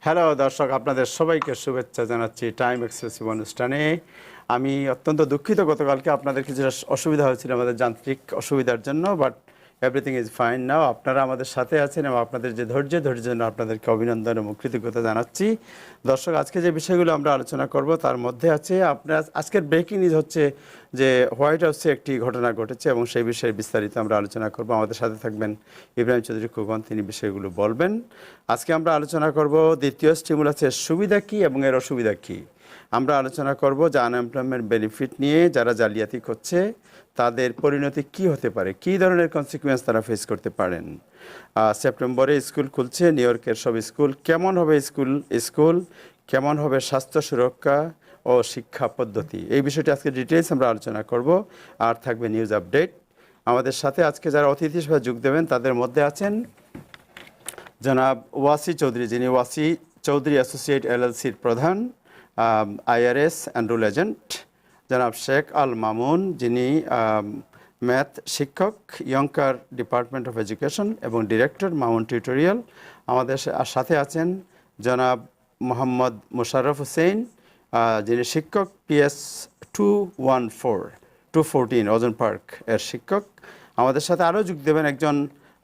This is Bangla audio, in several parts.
হ্যালো দর্শক, আপনাদের সবাইকে শুভেচ্ছা জানাচ্ছি টাইম এক্সক্লুসিভ অনুষ্ঠানে। আমি অত্যন্ত দুঃখিত, গতকালকে আপনাদের কিছু অসুবিধা হয়েছিল আমাদের যান্ত্রিক অসুবিধার জন্য, বাট এভরিথিং ইজ ফাইন নাও। আপনারা আমাদের সাথে আছেন এবং আপনাদের যে ধৈর্যের জন্য আপনাদেরকে অভিনন্দন এবং কৃতজ্ঞতা জানাচ্ছি। দর্শক, আজকে যে বিষয়গুলো আমরা আলোচনা করব তার মধ্যে আছে আপনার আজকের ব্রেকিং নিউজ হচ্ছে যে হোয়াইট হাউসে একটি ঘটনা ঘটেছে এবং সেই বিষয়ে বিস্তারিত আমরা আলোচনা করব। আমাদের সাথে থাকবেন ইব্রাহিম চৌধুরী খোকন, তিনি বিষয়গুলো বলবেন। আজকে আমরা আলোচনা করব দ্বিতীয় স্টিমুলাসের সুবিধা কী এবং এর অসুবিধা কী। আমরা আলোচনা করব যে আনএমপ্লয়মেন্ট বেনিফিট নিয়ে যারা জালিয়াতি করছে তাদের পরিণতি কি হতে পারে, কী ধরনের কনসিকুয়েন্স তারা ফেস করতে পারেন। সেপ্টেম্বরে স্কুল খুলছে, নিউ ইয়র্কের সব স্কুল। কেমন হবে স্কুল কেমন হবে স্বাস্থ্য সুরক্ষা ও শিক্ষা পদ্ধতি, এই বিষয়টি আজকে ডিটেলস আমরা আলোচনা করব। আর থাকবে নিউজ আপডেট। আমাদের সাথে আজকে যারা অতিথি হিসেবে যোগ দেবেন তাদের মধ্যে আছেন জনাব ওয়াসি চৌধুরী, যিনি ওয়াসি চৌধুরী অ্যাসোসিয়েট এলএলসির প্রধান, আইআরএস অ্যান্ড রুল এজেন্ট। জনাব শেখ আল মামুন, যিনি ম্যাথ শিক্ষক, ইয়ংকার ডিপার্টমেন্ট অফ এডুকেশন এবং ডিরেক্টর, মামুন টিউটোরিয়াল। আমাদের সাথে আছেন জনাব মোহাম্মদ মোশাররফ হোসেন, যিনি শিক্ষক, পিএস 214 ওজন পার্ক এর শিক্ষক। আমাদের সাথে আরও যোগ দেবেন একজন,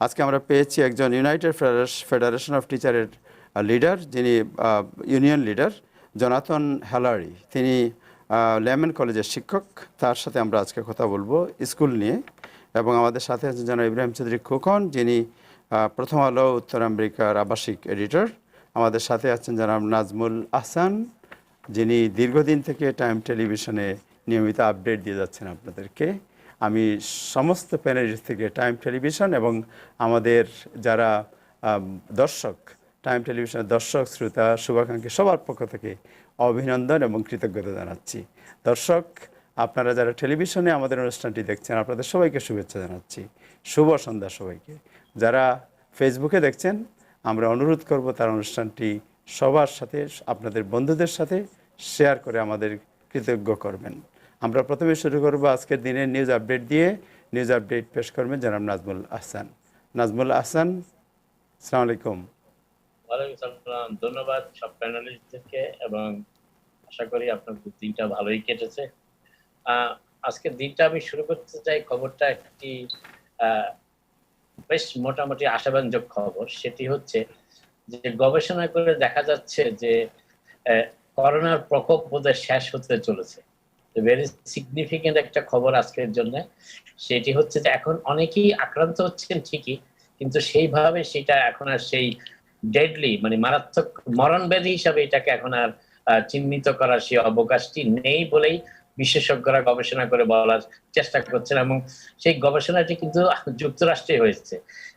আজকে আমরা পেয়েছি একজন ইউনাইটেড ফেডারেশন অফ টিচারের লিডার, যিনি ইউনিয়ন লিডার, জনাথন হ্যালারি। তিনি লেমন কলেজের শিক্ষক। তার সাথে আমরা আজকে কথা বলবো স্কুল নিয়ে। এবং আমাদের সাথে আছেন জনাব ইব্রাহিম চৌধুরী খোকন, যিনি প্রথম আলো উত্তর আমেরিকার আবাসিক এডিটর। আমাদের সাথে আছেন জনাব নাজমুল আহসান, যিনি দীর্ঘদিন থেকে টাইম টেলিভিশনে নিয়মিত আপডেট দিয়ে যাচ্ছেন আপনাদেরকে। আমি সমস্ত প্যানেলিস্ট থেকে টাইম টেলিভিশন এবং আমাদের যারা দর্শক, টাইম টেলিভিশনের দর্শক, শ্রোতা, শুভাকাঙ্ক্ষী সবার পক্ষ থেকে অভিনন্দন এবং কৃতজ্ঞতা জানাচ্ছি। দর্শক, আপনারা যারা টেলিভিশনে আমাদের অনুষ্ঠানটি দেখছেন, আপনাদের সবাইকে শুভেচ্ছা জানাচ্ছি। শুভ সন্ধ্যা সবাইকে। যারা ফেসবুকে দেখছেন, আমরা অনুরোধ করব তার অনুষ্ঠানটি সবার সাথে, আপনাদের বন্ধুদের সাথে শেয়ার করে আমাদের কৃতজ্ঞ করবেন। আমরা প্রথমে শুরু করব আজকের দিনের নিউজ আপডেট দিয়ে। নিউজ আপডেট পেশ করবেন জনাব নাজমুল আহসান। নাজমুল আহসান, আসসালামু আলাইকুম। ওয়ালাইকুম আসসালাম। ধন্যবাদ সব প্যানেলিস্টদেরকে এবং আশা করি আপনার দিনটা ভালোই কেটেছে। আজকের দিনটা আমি শুরু করতে চাই, খবরটা একটি বেশ মোটামুটি আশাব্যঞ্জক খবর। সেটি হচ্ছে যে গবেষণা করে দেখা যাচ্ছে যে করোনার প্রকোপ বোধহয় শেষ হতে চলেছে। ভেরি সিগনিফিকেন্ট একটা খবর আজকের জন্য। সেটি হচ্ছে যে এখন অনেকেই আক্রান্ত হচ্ছেন ঠিকই, কিন্তু সেইভাবে সেটা এখন আর সেই ডেডলি মানে মারাত্মক মরণ ব্যাধি হিসাবে এটাকে এখন আর চিহ্নিত করার সেই অবকাশটি নেই বলেই বিশেষজ্ঞরা গবেষণা করে বলার চেষ্টা করছেন। এবং সেই গবেষণাটি কিন্তু যুক্তরাষ্ট্রে হয়েছে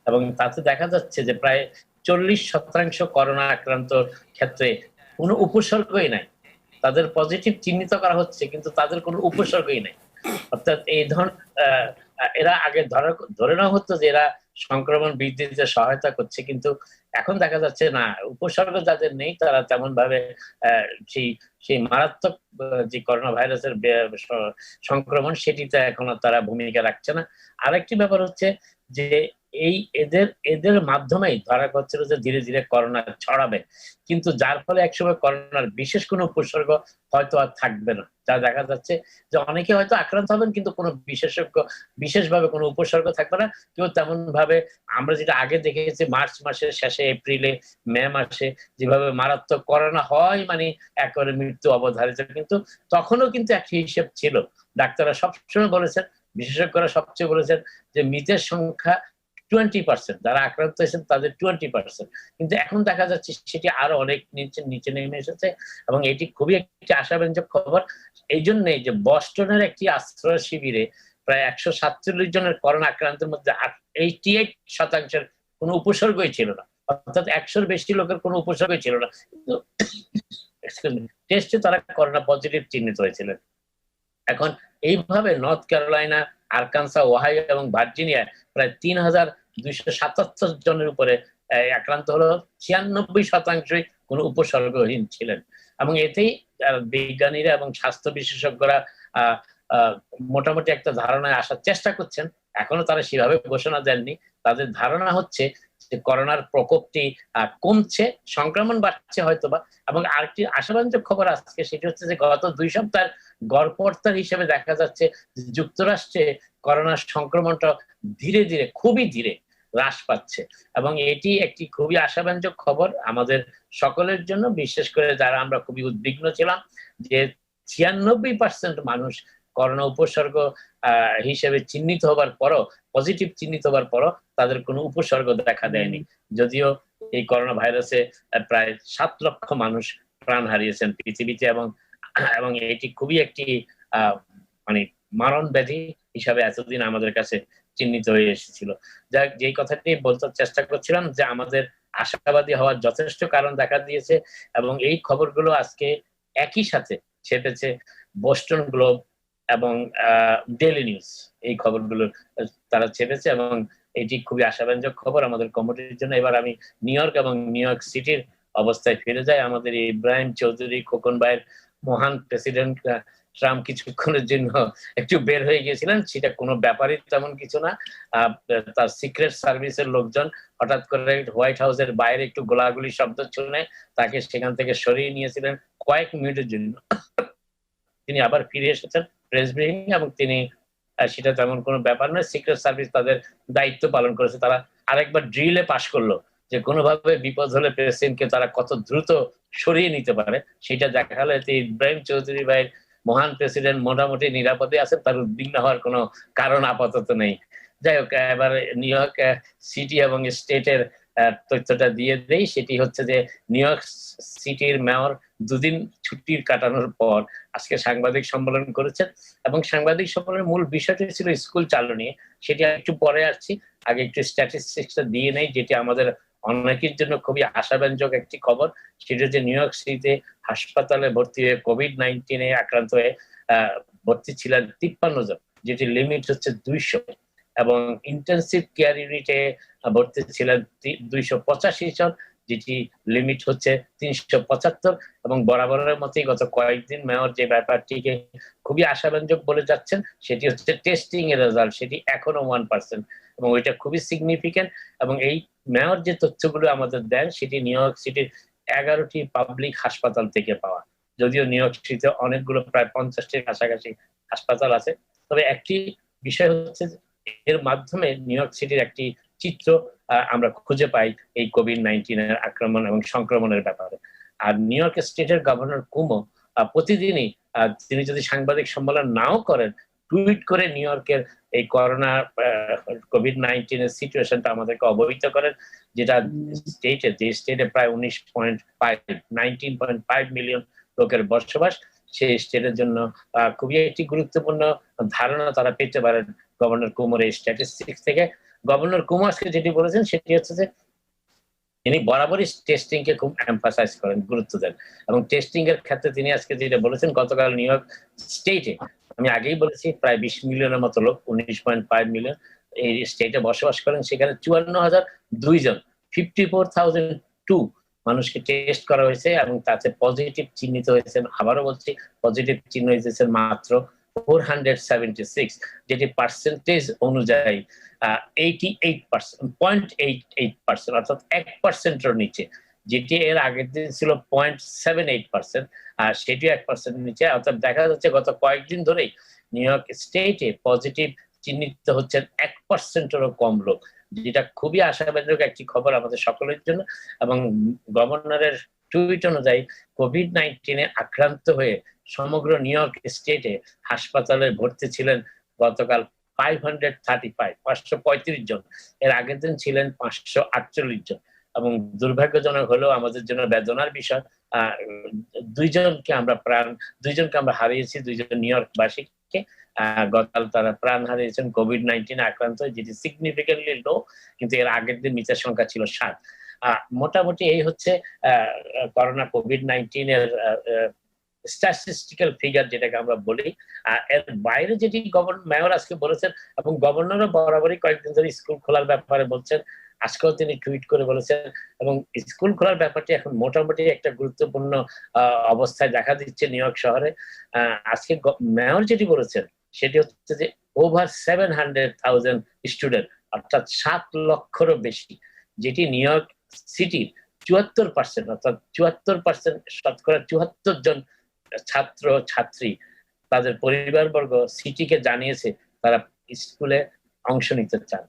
এবং তাতে দেখা যাচ্ছে যে প্রায় 40% করোনা আক্রান্ত ক্ষেত্রে কোনো উপসর্গই নাই। তাদের পজিটিভ চিহ্নিত করা হচ্ছে কিন্তু তাদের কোনো উপসর্গই নাই। অর্থাৎ এই ধরনের এরা আগে ধরে নেওয়া হতো যে এরা সংক্রমণ বৃদ্ধিতে সহায়তা করছে, কিন্তু এখন দেখা যাচ্ছে না, উপসর্গ যাদের নেই তারা তেমন ভাবে সেই সেই মারাত্মক যে করোনা ভাইরাসের সংক্রমণ সেটিতে এখন তারা ভূমিকা রাখছে না। আরেকটি ব্যাপার হচ্ছে যে এই এদের এদের মাধ্যমেই ধরা হচ্ছিল যে ধীরে ধীরে করোনা ছড়াবে, কিন্তু যার ফলে একসময় করোনার বিশেষ কোনো উপসর্গ হয়তো আর থাকবে না। যা দেখা যাচ্ছে যে অনেকে হয়তো আক্রান্ত হবেন কিন্তু কোনো বিশেষভাবে কোনো উপসর্গ থাকবে না। কেউ তেমন ভাবে আমরা যেটা আগে দেখেছি মার্চ মাসের শেষে, এপ্রিলে, মে মাসে যেভাবে মারাত্মক করোনা হয়, মানে একেবারে মৃত্যু অবধারিত, কিন্তু তখনও কিন্তু একটি হিসেব ছিল। ডাক্তাররা সবসময় বলেছেন, বিশেষজ্ঞরা সবচেয়ে বলেছেন যে মৃতের সংখ্যা 20%, যারা আক্রান্ত হয়েছেন তাদের 20%, কিন্তু এখন দেখা যাচ্ছে সেটি আরো অনেক নিচে নেমে এসেছে এবং এটি খুবই একটি আশাব্যঞ্জক খবর। এই জন্যই যে বস্টনের একটি আশ্রয় শিবিরে প্রায় 147 জনের করোনা আক্রান্তের মধ্যে 88% কোনো উপসর্গই ছিল না, অর্থাৎ 100-র বেশি লোকের কোনো উপসর্গই ছিল না, কিন্তু টেস্টে তারা করোনা পজিটিভ চিহ্নিত হয়েছিলেন। এখন এইভাবে নর্থ ক্যারোলাইনা, আরকানসা, ওহাইও এবং ভার্জিনিয়ায় প্রায় 3277 জনের উপরে আক্রান্ত হলো। 96% কোনো উপসর্গহীন ছিলেন এবং এতেই বিজ্ঞানীরা এবং স্বাস্থ্য বিশেষজ্ঞরা মোটামুটি একটা ধারণায় আসার চেষ্টা করছেন। এখনো তারা সেভাবে ঘোষণা দেননি। তাদের ধারণা হচ্ছে যে করোনার প্রকোপটি কমছে, সংক্রমণ বাড়ছে হয়তোবা। এবং আরেকটি আশাব্যঞ্জক খবর আজকে, সেটি হচ্ছে যে গত 2 সপ্তাহের গড়পড়তার হিসেবে দেখা যাচ্ছে যুক্তরাষ্ট্রে করোনার সংক্রমণটা ধীরে ধীরে, খুবই ধীরে হ্রাস পাচ্ছে। এবং এটি একটি খুবই আশাব্যঞ্জক খবর আমাদের সকলের জন্য, বিশেষ করে যারা আমরা খুবই উদ্বিগ্ন ছিলাম যে 96% মানুষ করোনা উপসর্গ হিসেবে চিহ্নিত হবার পরও, পজিটিভ চিহ্নিত হবার পরও তাদের কোনো উপসর্গ দেখা দেয়নি। যদিও এই করোনা ভাইরাসে প্রায় 7 লক্ষ মানুষ প্রাণ হারিয়েছেন পৃথিবীতে, এবং এবং এটি খুবই একটি মানে মারণ ব্যাধি হিসাবে এতদিন আমাদের কাছে চিহ্নিত হয়ে এসেছিল। যাক, যেই কথাটি বলতে চেষ্টা করছিলাম যে আমাদের আশাবাদী হওয়ার যথেষ্ট কারণ দেখা দিয়েছে, এবং এই খবরগুলো আজকে একই সাথে ছেপেছে বোস্টন গ্লোব এবং ডেইলি নিউজ। এই খবরগুলো তারা ছেপেছে এবং এটি খুবই আশাব্যঞ্জক খবর আমাদের কমিটির জন্য। এবার আমি নিউ ইয়র্ক এবং নিউ ইয়র্ক সিটির অবস্থায় ফিরে যাই। আমাদের ইব্রাহিম চৌধুরী খোকন ভাইয়ের মহান প্রেসিডেন্ট ট্রাম্প কিছুক্ষণের জন্য একটু বের হয়ে গিয়েছিলেন, সেটা কোনো ব্যাপারই তেমন কিছু না। তার সিক্রেট সার্ভিসের লোকজন হঠাৎ করে হোয়াইট হাউসের বাইরে একটু গোলাগুলি শব্দ শুনে তাকে সেখান থেকে সরিয়ে নিয়েছিলেন কয়েক মিনিটের জন্য। তিনি আবার ফিরে এসেছেন প্রেস ব্রিফিং, এবং তিনি সেটা তেমন কোনো ব্যাপার নয়, সিক্রেট সার্ভিস তাদের দায়িত্ব পালন করেছে। তারা আরেকবার ড্রিলে পাশ করলো যে কোনোভাবে বিপদ হলে প্রেসিডেন্টকে তারা কত দ্রুত সরিয়ে নিতে পারে, সেটা দেখালো। এতে ইব্রাহিম চৌধুরী ভাইয়ের মহান প্রেসিডেন্ট মোটামুটি নিরাপদে আছেন, তার উদ্বিগ্ন হওয়ার কোনো কারণ আপাতত নেই। যাই হোক, এবার নিউ ইয়র্ক সিটি এবং স্টেটের তথ্যটা দিয়ে দেই। সেটি হচ্ছে যে নিউ ইয়র্ক সিটির মেয়র 2 দিন ছুটির কাটানোর পর আজকে সাংবাদিক সম্মেলন করেছেন, এবং সাংবাদিক সম্মেলনের মূল বিষয়টি ছিল স্কুল চালু নিয়ে। সেটি একটু পরে আসছি, আগে একটু স্ট্যাটিস্টিক্সটা দিয়ে নেই, যেটি আমাদের অনেকের জন্য খুবই আশাব্যঞ্জক একটি খবর। সেটি হচ্ছে নিউ ইয়র্ক সিটিতে হাসপাতালে ভর্তি হয়ে কোভিড-19 আক্রান্ত হয়ে ভর্তি ছিলেন 53 জন, যেটি লিমিট হচ্ছে 200, এবং ইন্টেনসিভ কেয়ার ইউনিটে ভর্তি ছিলেন 285 জন, যেটি লিমিট হচ্ছে 375। এবং বরাবরের মতোই গত কয়েকদিন মেয়র যে ব্যাপারটিকে খুবই আশাব্যঞ্জক বলে যাচ্ছেন, সেটি হচ্ছে টেস্টিং এর রেজাল্ট, সেটি এখনো 1%, এবং ওইটা খুবই সিগনিফিকেন্ট। এবং এই মেয়র যে তথ্যগুলো আমাদের দেন, সেটি নিউ ইয়র্ক সিটির 11টি পাবলিক হাসপাতাল থেকে পাওয়া। যদিও নিউ ইয়র্ক সিটিতে অনেকগুলো, প্রায় 50টির কাছাকাছি হাসপাতাল আছে, তবে একটি বিষয় হচ্ছে এর মাধ্যমে নিউ ইয়র্ক সিটির একটি চিত্র আমরা খুঁজে পাই এই কোভিড-19 এর আক্রমণ এবং সংক্রমণের ব্যাপারে। আর নিউ ইয়র্ক স্টেটের গভর্নর কুমো প্রতিদিনই, তিনি যদি সাংবাদিক সম্মেলন নাও করেন, টুইট করে নিউ ইয়র্কের এই করোনা কোভিড-19 এর সিচুয়েশনটা আমাদেরকে অবহিত করেন, যেটা যে স্টেটে প্রায় 19.5 মিলিয়ন লোকের বসবাস, সেই স্টেটের জন্য খুবই একটি গুরুত্বপূর্ণ ধারণা তারা পেতে পারেন গভর্নর কুমোর এই স্ট্যাটিস্টিক্স থেকে। গভর্নর কুমো আজকে যেটি বলেছেন সেটি হচ্ছে যে তিনি বরাবরই টেস্টিং কে খুব এমফাসাইজ করেন, গুরুত্ব দেন, এবং টেস্টিং এর ক্ষেত্রে তিনি আজকে যেটা বলেছেন, গতকাল নিউ ইয়র্ক স্টেটে, আমি আগেই বলেছি, প্রায় 20 মিলিয়নের মতো লোক, 19.5 মিলিয়ন এই স্টেটে বসবাস করেন। সেখানে 54,002 জন, 54,002 মানুষকে টেস্ট করা হয়েছে, এবং তাতে পজিটিভ চিহ্নিত হয়েছেন, আবারও বলছি, পজিটিভ চিহ্ন হয়েছে মাত্র 476, যেটি পার্সেন্টেজ অনুযায়ী 0.88%, অর্থাৎ 1%-এর নিচে, যেটি এর আগের দিন ছিল 0.78%, আর সেটিও 1% নিচে। অর্থাৎ দেখা যাচ্ছে গত কয়েকদিন ধরেই নিউ ইয়র্ক স্টেটে পজিটিভ চিহ্নিত হচ্ছেন 1%-এরও কম লোক, যেটা খুবই আশাব্যঞ্জক একটি খবর আমাদের সকলের জন্য। এবং গভর্নরের টুইট অনুযায়ী কোভিড-19 আক্রান্ত হয়ে সমগ্র নিউ ইয়র্ক স্টেটে হাসপাতালে ভর্তি ছিলেন গতকাল 535 জন, এর আগের দিন ছিলেন 548 জন। এবং দুর্ভাগ্যজনক হলেও আমাদের জন্য বেদনার বিষয়, দুইজনকে আমরা হারিয়েছি, 2 জন নিউ ইয়র্ক বাসীকে। গতকাল তারা প্রাণ হারিয়েছেন কোভিড-19 আক্রান্ত, যেটি সিগনিফিকেন্টলি লো, কিন্তু এর আগের দিন মৃতের সংখ্যা ছিল 7। মোটামুটি এই হচ্ছে করোনা কোভিড-19 এর স্ট্যাটিস্টিক্যাল ফিগার, যেটাকে আমরা বলি। এর বাইরে যেটি মেয়র আজকে বলেছেন, এবং গভর্নরও বরাবরই কয়েকদিন ধরে স্কুল খোলার ব্যাপারে বলছেন, আজকেও তিনি টুইট করে বলেছেন, এবং স্কুল খোলার ব্যাপারটি এখন মোটামুটি একটা গুরুত্বপূর্ণ অবস্থায় দেখা দিচ্ছে নিউ ইয়র্ক শহরে। আজকে মেয়র যেটি বলেছেন সেটি হচ্ছে যে ওভার 700,000 স্টুডেন্ট, অর্থাৎ 7 লক্ষেরও বেশি যেটি নিউ ইয়র্ক সিটির 74%, অর্থাৎ 74%, শতকরা 74 জন ছাত্র ছাত্রী তাদের পরিবারবর্গ সিটিকে জানিয়েছে তারা স্কুলে অংশ নিতে চান,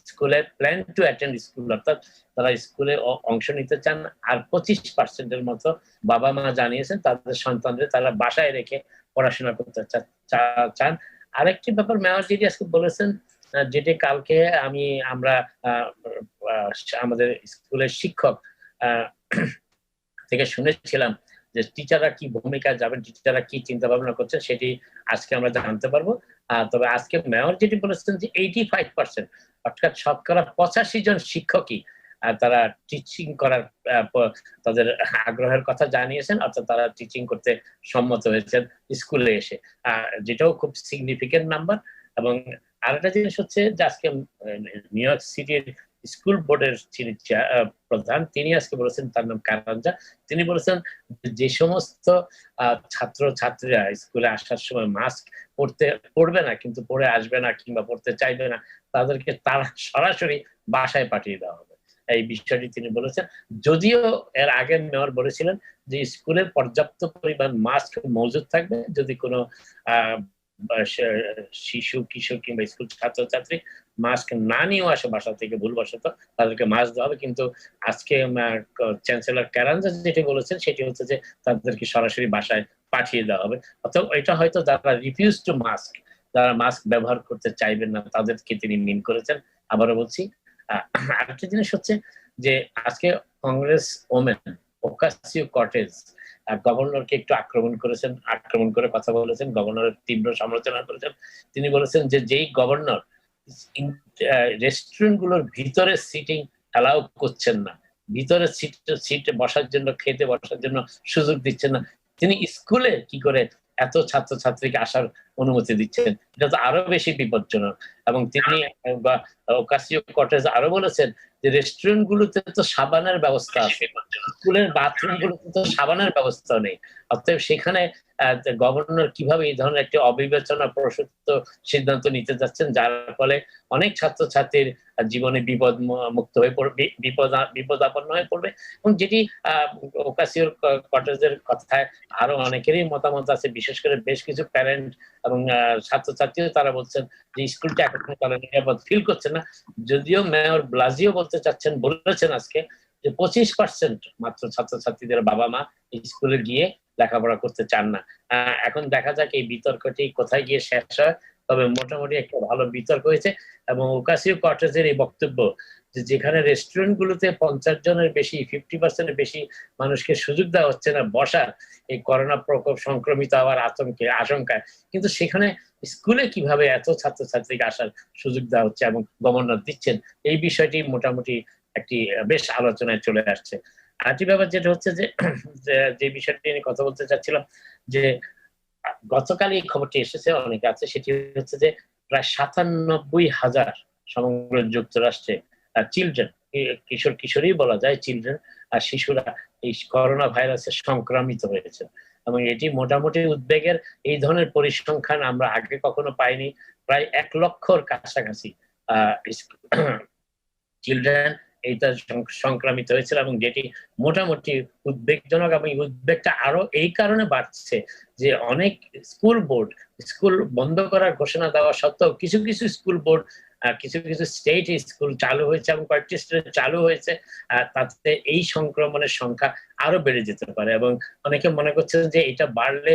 স্কুলে প্ল্যান টু অ্যাটেন্ড স্কুল, অর্থাৎ তারা স্কুলে অংশ নিতে চান। আর 25%-এর মতো বাবা মা জানিয়েছেন তাদের সন্তানদের তারা বাসায় রেখে পড়াশোনা করতে চান। আরেকটি ব্যাপার মেয়র যেটি আজকে বলেছেন, যেটি কালকে আমরা আমাদের স্কুলের শিক্ষক থেকে শুনেছিলাম যে টিচাররা কি ভূমিকা যাবেন, টিচাররা কি চিন্তা ভাবনা করছেন, সেটি আজকে আমরা জানতে পারবো। তবে আজকে মেয়র যেটি বলেছেন যে 85%, অর্থাৎ শতকরা 85 জন শিক্ষকই তারা টিচিং করার তাদের আগ্রহের কথা জানিয়েছেন, অর্থাৎ তারা টিচিং করতে সম্মত হয়েছেন স্কুলে এসে, যেটাও খুব সিগনিফিকেন্ট নাম্বার। এবং আরেকটা জিনিস হচ্ছে যে আজকে নিউ ইয়র্ক সিটির স্কুল বোর্ডের যিনি প্রধান, তিনি আজকে বলেছেন, তার নাম কারাঞ্জা, তিনি বলেছেন যে সমস্ত ছাত্র ছাত্রীরা স্কুলে আসার সময় মাস্ক পড়বে না, কিন্তু পড়ে আসবে না কিংবা পড়তে চাইবে না, তাদেরকে তারা সরাসরি বাসায় পাঠিয়ে দেওয়া হবে, এই বিষয়টি তিনি বলেছেন। যদিও এর আগে মেয়র বলেছিলেন যে স্কুলে পর্যাপ্ত পরিমাণ মাস্ক মজুদ থাকবে, যদি কোনো শিশু কিশোর কিংবা স্কুল ছাত্রছাত্রী মাস্ক না নিয়েও আসে বাসা থেকে ভুলবশত, তাদেরকে মাস্ক দেওয়া হবে। কিন্তু আজকে চ্যান্সেলর ক্যারাঞ্জা যেটি বলেছেন সেটি হচ্ছে যে তাদেরকে সরাসরি বাসায় পাঠিয়ে দেওয়া হবে। অর্থাৎ এটা হয়তো যারা রিফিউজ টু মাস্ক, যারা মাস্ক ব্যবহার করতে চাইবেন না, তাদেরকে তিনি মিন করেছেন। আবারও বলছি, আরেকটা জিনিস হচ্ছে যে আজকে কংগ্রেস ওমেন ওকাসিও-কর্টেজ গভর্নরকে একটু আক্রমণ করে কথা বলেছেন, গভর্নরের তীব্র সমালোচনা করেছেন। তিনি বলেছেন যে যেই গভর্নর রেস্টুরেন্ট গুলোর ভিতরে সিটিং অ্যালাউ করছেন না, ভিতরে সিটে বসার জন্য, খেতে বসার জন্য সুযোগ দিচ্ছেন না, তিনি স্কুলে কি করে এত ছাত্রছাত্রীকে আসার অনুমতি দিচ্ছেন? এটা তো আরো বেশি বিপজ্জনক। এবং তিনি ওকাসিও-কর্টেজ আরো বলেছেন যে রেস্টুরেন্ট গুলোতে তো সাবানের ব্যবস্থা আছে, স্কুলের বাথরুম গুলোতে তো সাবানের ব্যবস্থা নেই। অতএব সেখানে গভর্নর কিভাবে এই ধরনের একটি অবিবেচনা প্রসূত সিদ্ধান্ত নিতে যাচ্ছেন, যার ফলে অনেক ছাত্রছাত্রীর জীবনে বিপদ মুক্ত হয়ে পড়বে, বিপদাপন্ন হয়ে পড়বে। এবং যেটি ওকাসিও-কর্টেজের কথায় আরো অনেকেরই মতামত আছে, বিশেষ করে বেশ কিছু প্যারেন্ট এবং ছাত্রছাত্রীও তারা বলছেন যে স্কুলটা এখন তারা নিরাপদ ফিল করছে না। যদিও মেয়র ব্লাজিও বলেছেন আজকে যে 25% মাত্র ছাত্রছাত্রীদের বাবা মা স্কুলে গিয়ে লেখাপড়া করতে চান না। এখন দেখা যাক এই বিতর্কটি কোথায় গিয়ে শেষ হয়। তবে মোটামুটি একটা ভালো বিতর্ক হয়েছে। এবং ওকাসিও-কর্টেজের এই বক্তব্য যে যেখানে রেস্টুরেন্ট গুলোতে 50 জনের বেশি, 50%-এর বেশি মানুষকে সুযোগ দেওয়া হচ্ছে না বসার, এই করোনা প্রকোপ সংক্রমিত হওয়ার আশঙ্কায়, কিন্তু সেখানে স্কুলে কিভাবে এত ছাত্রছাত্রীকে আসার সুযোগ দেওয়া হচ্ছে এবং গভর্নর দিচ্ছেন, এই বিষয়টি মোটামুটি একটি বেশ আলোচনায় চলে আসছে। আরেকটি ব্যাপার যেটা হচ্ছে যে বিষয়টি নিয়ে কথা বলতে চাচ্ছিলাম, যে গতকাল এই খবরটি এসেছে অনেক আছে, সেটি হচ্ছে যে প্রায় 97,000 সমগ্র যুক্তরাষ্ট্রে চিলড্রেন, কিশোর কিশোরী বলা যায়, চিলড্রেন আর শিশুরা এই করোনা ভাইরাসে সংক্রমিত হয়েছে। এবং এটি মোটামুটি উদ্বেগের। এই ধরনের পরিসংখ্যান আমরা আগে কখনো পাইনি। প্রায় 1 লক্ষর কাছাকাছি চিলড্রেন এইটা সংক্রমিত হয়েছিল, এবং যেটি মোটামুটি উদ্বেগজনক। এবং উদ্বেগটা আরো এই কারণে বাড়ছে যে অনেক স্কুল বন্ধ করার ঘোষণা দেওয়া সত্ত্বেও কিছু কিছু স্কুল বোর্ড, কিছু কিছু স্টেট স্কুল চালু হয়েছে এবং কয়েকটি স্টেট চালু হয়েছে, তাতে এই সংক্রমণের সংখ্যা আরো বেড়ে যেতে পারে। এবং অনেকে মনে করছেন যে এটা বাড়লে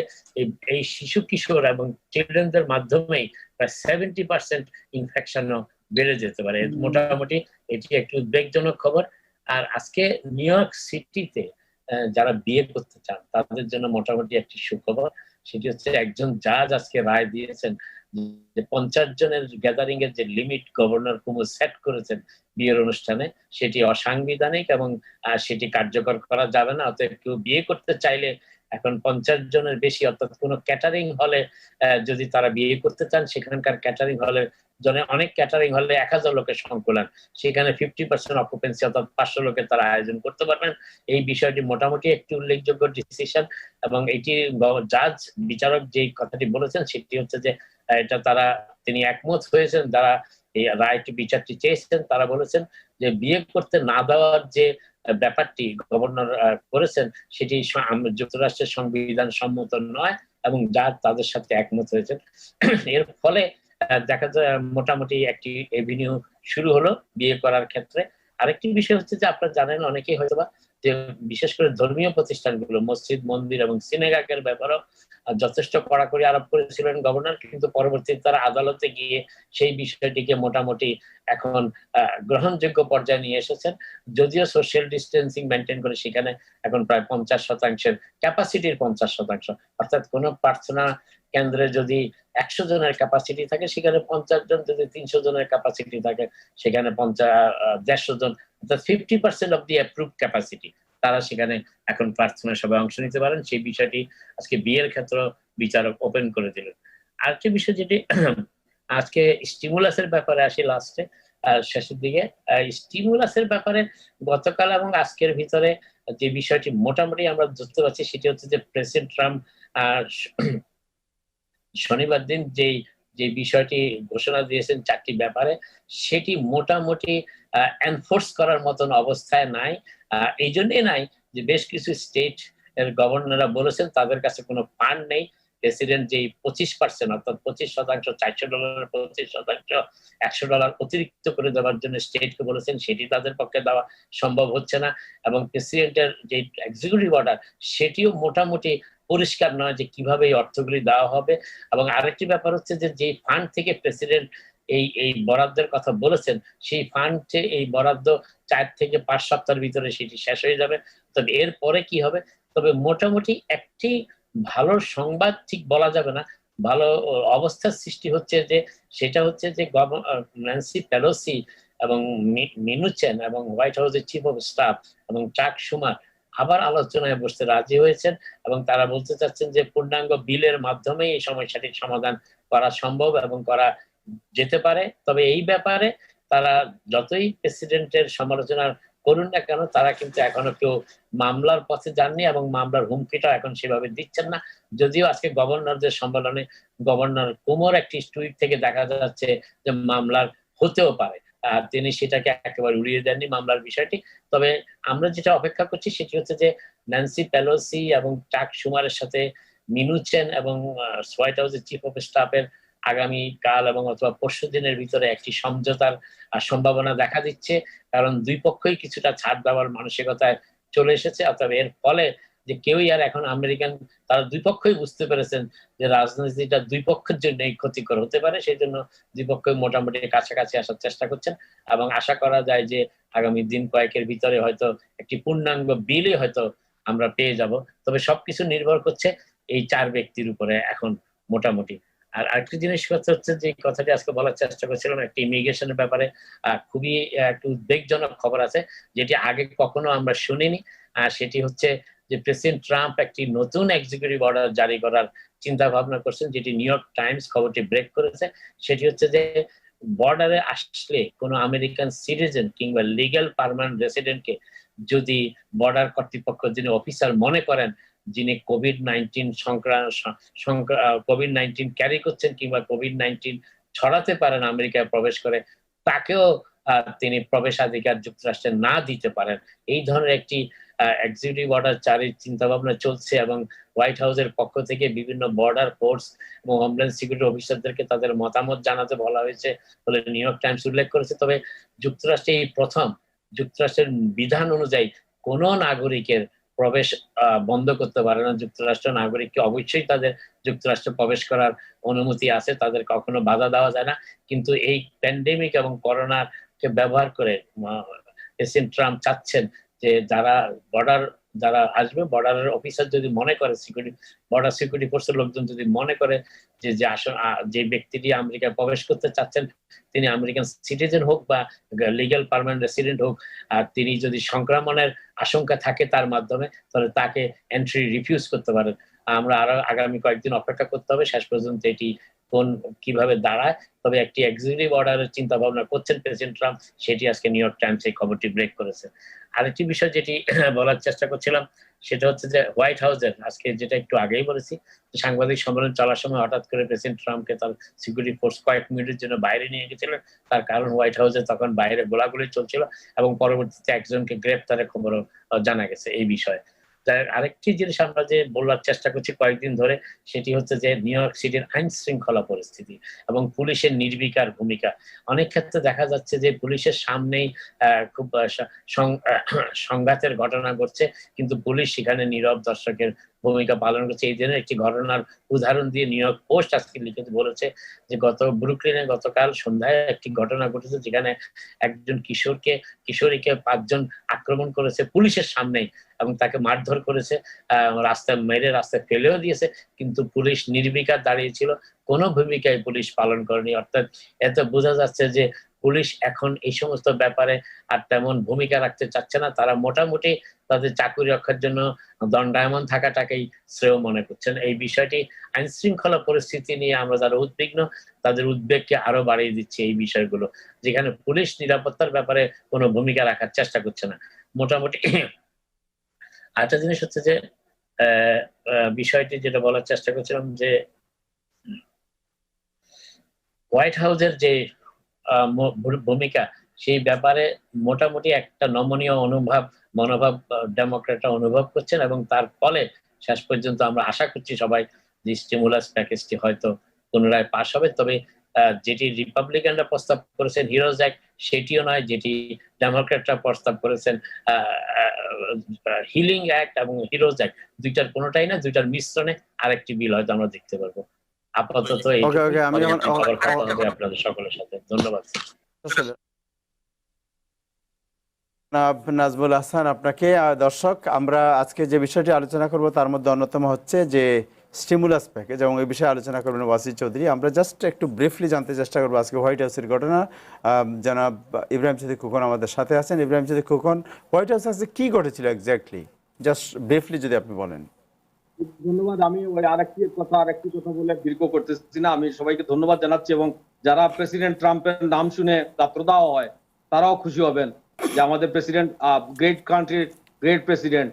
এই শিশু কিশোর এবং চিলড্রেনদের মাধ্যমেই প্রায় 70% ইনফেকশনও বেড়ে যেতে পারে। মোটামুটি এটি একটি উদ্বেগজনক খবর। আর আজকে নিউ ইয়র্ক সিটিতে যারা বিয়ে করতে চান তাদের জন্য মোটামুটি একটি সুখবর, সেটি হচ্ছে একজন জাজ আজকে রায় দিয়েছেন যে 50 জনের গ্যাদারিং এর যে লিমিট গভর্নর কুমু সেট করেছেন বিয়ের অনুষ্ঠানে, সেটি অসাংবিধানিক এবং সেটি কার্যকর করা যাবে না। অতএব কেউ বিয়ে করতে চাইলে এখন 50 জনের বেশি, অর্থাৎ কোনো ক্যাটারিং হলে যদি তারা বিয়ে করতে চান, সেখানকার ক্যাটারিং হলে অনেক ক্যাটারিং হলে 1000 লোকের সংকুলান, সেখানে 50% অকুপেন্সি, অর্থাৎ 500 লোকের তারা আয়োজন করতে পারবেন। এই বিষয়টি মোটামুটি একটি উল্লেখযোগ্য ডিসিশন। এবং এটি জাজ বিচারক যে কথাটি বলেছেন সেটি হচ্ছে যে এটা তিনি একমত হয়েছেন যারা এই রায়টি বিচারটি চেয়েছেন, তারা বলেছেন যে বিয়ে করতে না দেওয়ার যে ব্যাপারটি গভর্নর করেছেন সেটি যুক্তরাষ্ট্রের সংবিধান সম্মত নয় এবং যার তাদের সাথে একমত হয়েছেন। এর ফলে দেখা যায় মোটামুটি একটি এভিনিউ শুরু হলো বিয়ে করার ক্ষেত্রে। আরেকটি বিষয় হচ্ছে যে আপনারা জানেন অনেকেই হয়তোবা যে বিশেষ করে ধর্মীয় প্রতিষ্ঠানগুলো মসজিদ মন্দির এবং সিনেগাগের ব্যাপারেও যথেষ্ট কড়াকড়ি আরোপ করেছিলেন গভর্নর, কিন্তু পরবর্তীতে তারা আদালতে গিয়ে সেই বিষয়টিকে মোটামুটি এখন গ্রহণযোগ্য পর্যায়ে নিয়ে এসেছেন। যদিও সোশ্যাল ডিস্টেন্সিং মেনটেন করে সেখানে এখন প্রায় 50% ক্যাপাসিটির 50%, অর্থাৎ কোনো প্রার্থনা কেন্দ্রে যদি 100 জনের ক্যাপাসিটি থাকে সেখানে 50 জন, যদি 300 জনের ক্যাপাসিটি থাকে সেখানে 150 জন, অর্থাৎ 50% অফ দি অ্যাপ্রুভড ক্যাপাসিটি তারা সেখানে এখন প্রার্থনা সভায় অংশ নিতে পারেন। সেই বিষয়টি আজকে বিয়ের ক্ষেত্রে বিচারক ওপেন করে দিলেন। আরেকটি বিষয় যেটি আজকে স্টিমুলাসের ব্যাপারে আসি লাস্টে শেষের দিকে। স্টিমুলাসের ব্যাপারে গতকাল এবং আজকের ভিতরে যে বিষয়টি মোটামুটি আমরা ধরতে পারছি সেটি হচ্ছে যে প্রেসিডেন্ট ট্রাম্প শনিবার দিন যে বিষয়টি ঘোষণা দিয়েছেন 4টি ব্যাপারে, সেটি মোটামুটি এনফোর্স করার মতন অবস্থায় নাই। এই জন্যই নাই যে বেশ কিছু স্টেট এর গভর্নররা বলেছেন তাদের কাছে কোনো ফান্ড নেই। প্রেসিডেন্ট যেই 25% অর্থাৎ $25, $400, $25, $100 অতিরিক্ত করে দেওয়ার জন্য স্টেটকে বলেছেন, সেটি তাদের পক্ষে দেওয়া সম্ভব হচ্ছে না। এবং প্রেসিডেন্টের যে এক্সিকিউটিভ অর্ডার সেটিও মোটামুটি পরিষ্কার নয় যে কিভাবে এই অর্থগুলি দেওয়া হবে। এবং আরেকটি ব্যাপার হচ্ছে যে ফান্ড থেকে প্রেসিডেন্ট এই বরাদ্দের কথা বলেছেন সেই ফান্ডে এই বরাদ্দ 4 থেকে 5 সপ্তাহের ভিতরে সেটি শেষ হয়ে যাবে। তবে এর পরে কি হবে? তবে মোটামুটি একটি ভালো সংবাদ ঠিক বলা যাবে না, ভালো অবস্থার সৃষ্টি হচ্ছে যে সেটা হচ্ছে যে ন্যান্সি পেলোসি এবং মিনুচেন এবং হোয়াইট হাউসের চিফ অফ স্টাফ এবং চাক শুমার আবার আলোচনায় বসতে রাজি হয়েছেন এবং তারা বলতে চাচ্ছেন যে পূর্ণাঙ্গ বিলের মাধ্যমে এই সমস্যাটির সমাধান করা সম্ভব এবং করা যেতে পারে। তবে এই ব্যাপারে তারা যতই প্রেসিডেন্টের সমালোচনা করুন না কেন, তারা কিন্তু এখনো কেউ মামলার পথে যাননি এবং মামলার হুমকিটা এখন সেভাবে দিচ্ছেন না। যদিও আজকে গভর্নরদের সম্মেলনে গভর্নর কুমোর একটি টুইট থেকে দেখা যাচ্ছে যে মামলার হতেও পারে, তিনি সেটাকে একেবারে উড়িয়ে দেননি মামলার বিষয়টি। তবে আমরা যেটা অপেক্ষা করছি সেটি হচ্ছে যে ন্যান্সি পেলোসি এবং চাক শুমারের সাথে মিনুচেন এবং হোয়াইট হাউসের চিফ অফ স্টাফের আগামী কাল এবং অথবা পরশু দিনের ভিতরে একটি সমঝোতার সম্ভাবনা দেখা দিচ্ছে, কারণ দুই পক্ষই কিছুটা ছাড় দেওয়ার মানসিকতায় চলে এসেছে। অথবা এর ফলে যে কেউই আর এখন আমেরিকান, তারা দুই পক্ষই বুঝতে পেরেছেন যে রাজনীতিটা দুই পক্ষের জন্যই ক্ষতিকর হতে পারে, সেই জন্য দুই পক্ষই মোটামুটি কাছাকাছি আসার চেষ্টা করছেন এবং আশা করা যায় যে আগামী দিন কয়েকের ভিতরে হয়তো একটি পূর্ণাঙ্গ বিলই হয়তো আমরা পেয়ে যাব। তবে সবকিছু নির্ভর করছে এই 4 ব্যক্তির উপরে এখন মোটামুটি। আর আরেকটি জিনিস হচ্ছে যে কথাটি আজকে বলার চেষ্টা করছিলাম একটি ইমিগ্রেশনের ব্যাপারে, খুবই একটু উদ্বেগজনক খবর আছে যেটি আগে কখনো আমরা শুনিনি। সেটি হচ্ছে যে প্রেসিডেন্ট ট্রাম্প একটি নতুন এক্সিকিউটিভ অর্ডার জারি করার চিন্তা ভাবনা করছেন, যেটি নিউ ইয়র্ক টাইমস খবরটি ব্রেক করেছে। সেটি হচ্ছে যে বর্ডারে আসলে কোনো আমেরিকান সিটিজেন কিংবা লিগ্যাল পার্মানেন্ট রেসিডেন্টকে যদি বর্ডার কর্তৃপক্ষ যিনি অফিসার মনে করেন যিনি কোভিড-19 ক্যারি করছেন কিংবা কোভিড-19 ছড়াতে পারেন আমেরিকায় প্রবেশ করে, তাকেও তিনি প্রবেশাধিকার যুক্তরাষ্ট্রে না দিতে পারেন, এই ধরনের একটি এক্সিকিউটিভ অর্ডার জারির চিন্তা ভাবনা চলছে। এবং হোয়াইট হাউসের পক্ষ থেকে বিভিন্ন বর্ডার ফোর্স এবং হোমল্যান্ড সিকিউরিটি অফিসারদেরকে তাদের মতামত জানাতে বলা হয়েছে বলে নিউ ইয়র্ক টাইমস উল্লেখ করেছে। তবে যুক্তরাষ্ট্রে এই প্রথম যুক্তরাষ্ট্রের বিধান অনুযায়ী কোন নাগরিকের প্রবেশ বন্ধ করতে পারে না। যুক্তরাষ্ট্র নাগরিককে অবশ্যই তাদের যুক্তরাষ্ট্রে প্রবেশ করার অনুমতি আছে, তাদের কখনো বাধা দেওয়া যায় না। কিন্তু এই প্যান্ডেমিক এবং করোনাকে ব্যবহার করে প্রেসিডেন্ট ট্রাম্প চাচ্ছেন যে যারা আসবে বর্ডারের অফিসার যদি মনে করে, বর্ডার সিকিউরিটি ফোর্সের লোকজন যদি মনে করে যে যে ব্যক্তিটি আমেরিকায় প্রবেশ করতে চাচ্ছেন তিনি আমেরিকান সিটিজেন হোক বা লিগ্যাল পার্মানেন্ট রেসিডেন্ট হোক, আর তিনি যদি সংক্রমণের আশঙ্কা থাকে তার মাধ্যমে, তাহলে তাকে এন্ট্রি রিফিউজ করতে পারেন। আমরা আরো আগামী কয়েকদিন অপেক্ষা করতে হবে শেষ পর্যন্ত এটি কিভাবে দাঁড়ায়। তবে একটি এক্সিকিউটিভ অর্ডারের চিন্তা ভাবনা করছেন প্রেসিডেন্ট ট্রাম্প, সেটি আজকে নিউ ইয়র্ক টাইমস এই খবরটি ব্রেক করেছে। আরেকটি বিষয় যেটি বলার চেষ্টা করছিলাম সেটা হচ্ছে যে হোয়াইট হাউসের আজকে যেটা একটু আগেই বলেছি, সাংবাদিক সম্মেলন চলার সময় হঠাৎ করে প্রেসিডেন্ট ট্রাম্পকে তার সিকিউরিটি ফোর্স কয়েক মিনিটের জন্য বাইরে নিয়ে গেছিলেন। তার কারণ হোয়াইট হাউসে তখন বাইরে গোলাগুলি চলছিল এবং পরবর্তীতে একজনকে গ্রেপ্তারের খবরও জানা গেছে এই বিষয়ে। আরেকটি জিনিস আমরা যে বলার চেষ্টা করছি কয়েকদিন ধরে, সেটি হচ্ছে যে নিউ ইয়র্ক সিটির আইন শৃঙ্খলা পরিস্থিতি এবং পুলিশের নির্বিকার ভূমিকা। অনেক ক্ষেত্রে দেখা যাচ্ছে যে পুলিশের সামনেই খুব সংঘাতের ঘটনা ঘটছে, কিন্তু পুলিশ সেখানে নীরব দর্শকের ভূমিকা পালন করছে। এই ধরনের একটি ঘটনার উদাহরণ দিয়ে নিউ ইয়র্ক পোস্ট আজকে লিখে বলেছে যে ব্রুকলিনে গতকাল সন্ধ্যায় একটি ঘটনা ঘটেছে যেখানে একজন কিশোরীকে 5 জন আক্রমণ করেছে পুলিশের সামনেই এবং তাকে মারধর করেছে, রাস্তায় মেরে রাস্তায় ফেলেও দিয়েছে, কিন্তু পুলিশ নির্বিকার দাঁড়িয়েছিল, কোনো ভূমিকায় পুলিশ পালন করেনি। অর্থাৎ এতে বোঝা যাচ্ছে যে পুলিশ এখন এই সমস্ত ব্যাপারে আর তেমন ভূমিকা রাখতে চাচ্ছে না। তারা মোটামুটি তাদের চাকরি রক্ষার জন্য দণ্ডায়মান থাকাটাকেই শ্রেয় মনে করছেন। এই বিষয়টি আইন শৃঙ্খলা পরিস্থিতি নিয়ে আমরা যারা উদ্বিগ্ন তাদের উদ্বেগকে আরো বাড়িয়ে দিচ্ছে এই বিষয়গুলো, যেখানে পুলিশ নিরাপত্তার ব্যাপারে কোনো ভূমিকা রাখার চেষ্টা করছে না মোটামুটি। আরেকটা জিনিস হচ্ছে যে বিষয়টি যেটা বলার চেষ্টা করছিলাম যে হোয়াইট হাউসের যে ভূমিকা, সেই ব্যাপারে মোটামুটি একটা নমনীয় মনোভাব ডেমোক্রেটরা অনুভব করছেন এবং তার ফলে শেষ পর্যন্ত আমরা আশা করছি সবাই যে স্টিমুলাস প্যাকেজটি হয়তো পুনরায় পাস হবে। তবে যেটি রিপাবলিকানরা প্রস্তাব করেছেন হিরোজ অ্যাক্ট, সেটিও নয়, যেটি ডেমোক্রেটরা প্রস্তাব করেছেন হিলিং অ্যাক্ট এবং হিরোজ অ্যাক্ট, দুইটার কোনোটাই না, দুইটার মিশ্রণে আরেকটি বিল হয়তো আমরা দেখতে পারবো। আপাতত আপনাদের সকলের সাথে ধন্যবাদ। নাজমুল হাসান আপনাকে। দর্শক, আমরা আজকে যে বিষয়টি আলোচনা করব তার মধ্যে অন্যতম হচ্ছে যে স্টিমুলাস প্যাকেজ, এবং এই বিষয়ে আলোচনা করবেন ওয়াসির চৌধুরী। আমরা জাস্ট একটু ব্রিফলি জানতে চেষ্টা করবো আজকে হোয়াইট হাউসের ঘটনা। জনাব ইব্রাহিম সিদ্দিক খোকন আমাদের সাথে আছেন। ইব্রাহিম সিদ্দিক খোকন, হোয়াইট হাউসে আজকে কি ঘটেছিল এক্স্যাক্টলি, জাস্ট ব্রিফলি যদি আপনি বলেন। ধন্যবাদ। আমি ওই আরেকটি কথা বলে দীর্ঘ করতেছি না। আমি সবাইকে ধন্যবাদ জানাচ্ছি এবং যারা প্রেসিডেন্ট ট্রাম্পের নাম শুনে গাত্রদাহ হয় তারাও খুশি হবেন যে আমাদের প্রেসিডেন্ট, গ্রেট কান্ট্রির great president,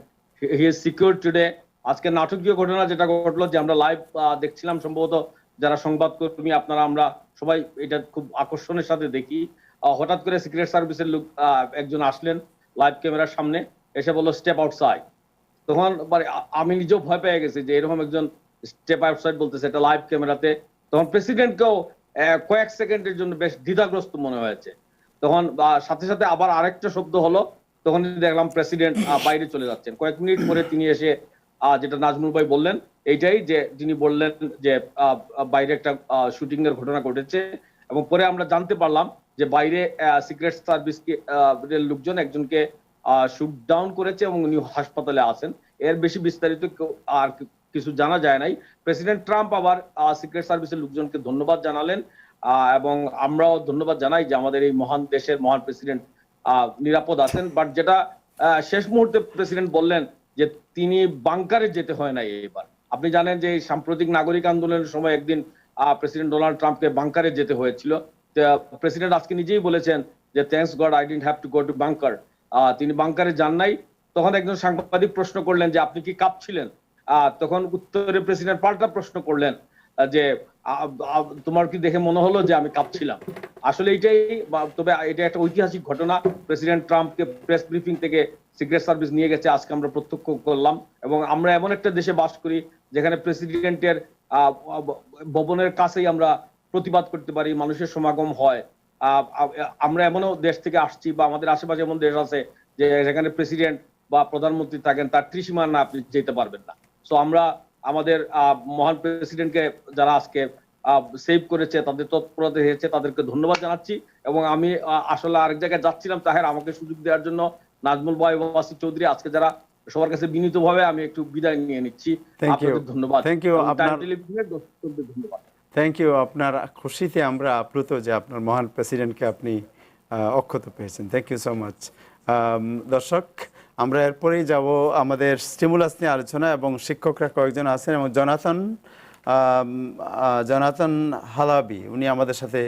he is secure today. আজকে নাটকীয় ঘটনা যেটা ঘটলো, যে আমরা লাইভ দেখছিলাম, সম্ভবত যারা সংবাদকর্মী আপনারা, আমরা সবাই এটা খুব আকর্ষণের সাথে দেখি। হঠাৎ করে সিক্রেট সার্ভিসের লোক একজন আসলেন লাইভ ক্যামেরার সামনে, এসে বললো স্টেপ আউটসাইড। তখন আমি নিজেও ভয় পেয়ে গেছি যে এরকম একজন স্টেপ আউটসাইড বলতেছে এটা লাইভ ক্যামেরাতে। তখন প্রেসিডেন্টকেও কয়েক সেকেন্ডের জন্য বেশ দ্বিধাগ্রস্ত মনে হয়েছে। তখন সাথে সাথে আবার আরেকটা শব্দ হলো, তখন দেখলাম প্রেসিডেন্ট বাইরে চলে যাচ্ছেন। কয়েক মিনিট পরে তিনি এসে যেটা নাজমুল ভাই বললেন এইটাই, যে তিনি বললেন যে বাইরে একটা শুটিং এর ঘটনা ঘটেছে, এবং পরে আমরা জানতে পারলাম যে বাইরে সিক্রেট সার্ভিস লোকজন একজনকে শুট ডাউন করেছে এবং উনি হাসপাতালে আছেন। এর বেশি বিস্তারিত আর কিছু জানা যায় নাই। প্রেসিডেন্ট ট্রাম্প আবার সিক্রেট সার্ভিসের লোকজনকে ধন্যবাদ জানালেন, এবং আমরাও ধন্যবাদ জানাই যে আমাদের এই মহান দেশের মহান প্রেসিডেন্ট নিরাপদ আছেন। বাট যেটা শেষ মুহূর্তে প্রেসিডেন্ট বললেন যে তিনি বাংকারে যেতে হয় না এবার। আপনি জানেন যে এই সাম্প্রতিক নাগরিক আন্দোলনের সময় একদিন প্রেসিডেন্ট ডোনাল্ড ট্রাম্পকে বাংকারে যেতে হয়েছিল। প্রেসিডেন্ট আজকে নিজেই বলেছেন যে thanks god I didn't have to go to bunker. তিনি বাংকারে যান নাই। তখন একজন সাংবাদিক প্রশ্ন করলেন যে আপনি কি কাঁপছিলেন? তখন উত্তরে প্রেসিডেন্ট পাল্টা প্রশ্ন করলেন যে তোমার কি দেখে মনে হলো যে আমি কাঁপছিলাম? আসলে এইটাই, তবে এটা একটা ঐতিহাসিক ঘটনা। প্রেসিডেন্ট ট্রাম্পকে প্রেস ব্রিফিং থেকে সিক্রেট সার্ভিস নিয়ে গেছে, আজকে আমরা প্রত্যক্ষ করলাম। এবং আমরা এমন একটা দেশে বাস করি যেখানে প্রেসিডেন্টের ভবনের কাছেই আমরা প্রতিবাদ করতে পারি, মানুষের সমাগম হয়। আমরা এমনও দেশ থেকে আসছি, বা আমাদের আশেপাশে এমন দেশ আছে যে যেখানে প্রেসিডেন্ট বা প্রধানমন্ত্রী থাকেন, তার ত্রিসীমানা আপনি যেতে পারবেন না। সো আমরা আমাদের মহান প্রেসিডেন্টকে যারা আজকে সেভ করেছে, তাদের তৎপরতা হয়েছে, তাদেরকে ধন্যবাদ জানাচ্ছি। এবং আমি আসলে আরেক জায়গায় যাচ্ছিলাম, তাহের আমাকে সুযোগ দেওয়ার জন্য নাজমুল ভাই এবং ওয়াসির চৌধুরী, আজকে যারা সবার কাছে বিনীতভাবে আমি একটু বিদায় নিয়ে নিচ্ছি। আপনাদের ধন্যবাদ। Thank you. ধন্যবাদ। Thank you. আপনার খুশিতে আমরা আপ্লুত যে আপনার মহান প্রেসিডেন্টকে আপনি অক্ষত পেয়েছেন। Thank you so much. দর্শক, আমরা এরপরেই যাব আমাদের স্টিমুলাস নিয়ে আলোচনা, এবং শিক্ষকরা কয়েকজন আছেন, এবং জনাথন হালাবি উনি আমাদের সাথে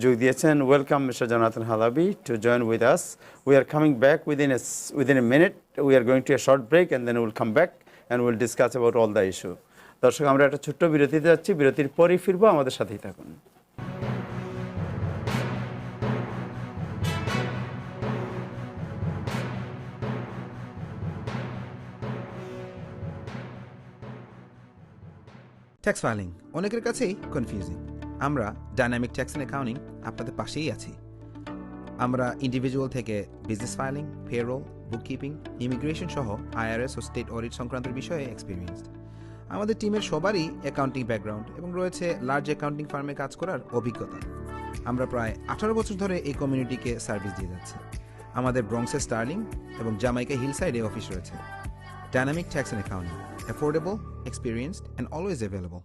যোগ দিয়েছেন। Welcome mister Jonathan Halabi to join with us. We are coming back within a minute. We are going to a short break and then will come back and will discuss about all the issue. দর্শক, আমরা একটা ছোট্ট বিরতিতে যাচ্ছি, বিরতির পরেই ফিরবো, আমাদের সাথেই থাকুন। ট্যাক্স ফাইলিং অনেকের কাছেই কনফিউজিং। আমরা ডাইনামিক ট্যাক্স অ্যান্ড অ্যাকাউন্টিং আপনাদের পাশেই আছি। আমরা ইন্ডিভিজুয়াল থেকে business filing, payroll, bookkeeping, immigration সহ IRS ও স্টেট অডিট সংক্রান্ত বিষয়ে এক্সপিরিয়েন্সড। আমাদের টিমের সবারই অ্যাকাউন্টিং ব্যাকগ্রাউন্ড এবং রয়েছে লার্জ অ্যাকাউন্টিং ফার্মে কাজ করার অভিজ্ঞতা। আমরা প্রায় 18 বছর ধরে এই কমিউনিটিকে সার্ভিস দিয়ে যাচ্ছি। আমাদের ব্রঙ্কসে স্টার্লিং এবং জামাইকা হিল সাইডে অফিস রয়েছে। Dynamic tax and accounting, affordable, experienced, and always available.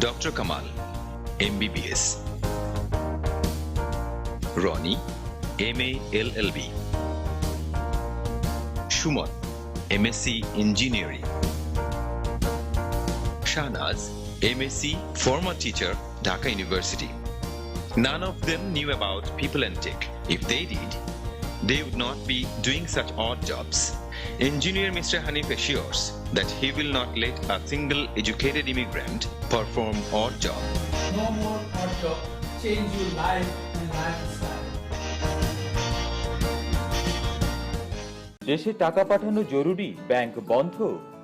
Dr. Kamal, MBBS. Ronnie, MA LLB. Shumon, MSc Engineering. Shahnaz, MSc Former Teacher, Dhaka University. None of them knew about people and tech. If they did, they would not be doing such odd jobs. Engineer Mr. Hanif assures that he will not let a single educated immigrant perform odd job. No more odd job. Change your life and lifestyle. দেশে টাকা পাঠানো জরুরি, ব্যাংক বন্ধ,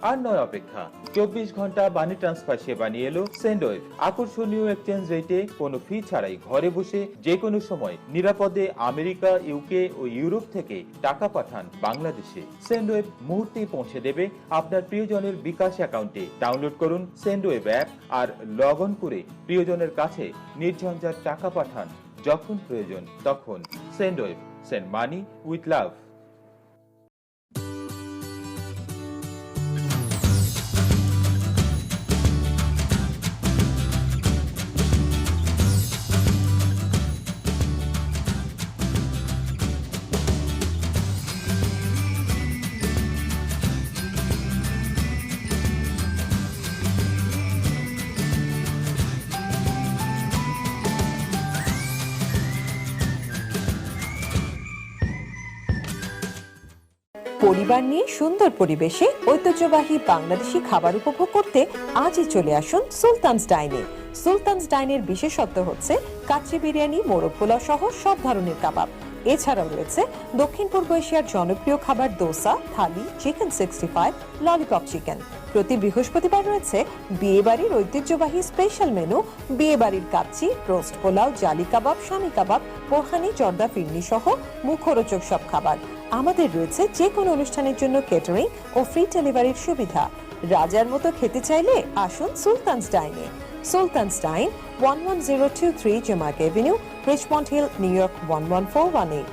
আর নয় অপেক্ষা। 24 ঘন্টা মানি ট্রান্সফার সেবা নিয়ে এলো সেন্ডওয়েভ। আকর্ষণীয় এক্সচেঞ্জ রেটে কোনো ফি ছাড়াই ঘরে বসে যে কোনো সময় নিরাপদে আমেরিকা, ইউকে ও ইউরোপ থেকে টাকা পাঠান বাংলাদেশে। সেন্ডওয়েভ মুহূর্তেই পৌঁছে দেবে আপনার প্রিয়জনের বিকাশ অ্যাকাউন্টে। ডাউনলোড করুন সেন্ডওয়েভ অ্যাপ আর লগ অন করে প্রিয়জনের কাছে নির্ঝঞ্ঝাট টাকা পাঠান যখন প্রয়োজন তখন। Sendwave, send money with love. পরিবার নিয়ে সুন্দর পরিবেশে ঐতিহ্যবাহী বাংলাদেশি খাবার উপভোগ করতে আজই চলে আসুন সুলতানস ডাইনে। সুলতানস ডাইনের বিশেষত্ব হচ্ছে কাচ্চি বিরিয়ানি, মোরগ পোলাও সহ সব ধরনের কাবাব। এছাড়াও রয়েছে দক্ষিণ পূর্ব এশিয়ার জনপ্রিয় খাবার দোসা, থালি, চিকেন 65, ললিপপ চিকেন। প্রতি বৃহস্পতিবার রয়েছে বিয়েবাড়ির ঐতিহ্যবাহী স্পেশাল মেনু, বিয়েবাড়ির কাচ্চি, রোস্ট পোলাও, জালি কাবাব, শামী কাবাব, পোহানি, জর্দা ফিরনি সহ মুখরোচক সব খাবার। আমাদের রয়েছে যে কোনো অনুষ্ঠানের জন্য কেটারিং ও ফ্রি ডেলিভারির সুবিধা। রাজার মতো খেতে চাইলে আসুন সুলতানস ডাইনে। সুলতানস ডাইন, 11023 Jamaica Avenue, Richmond Hill, New York 11418.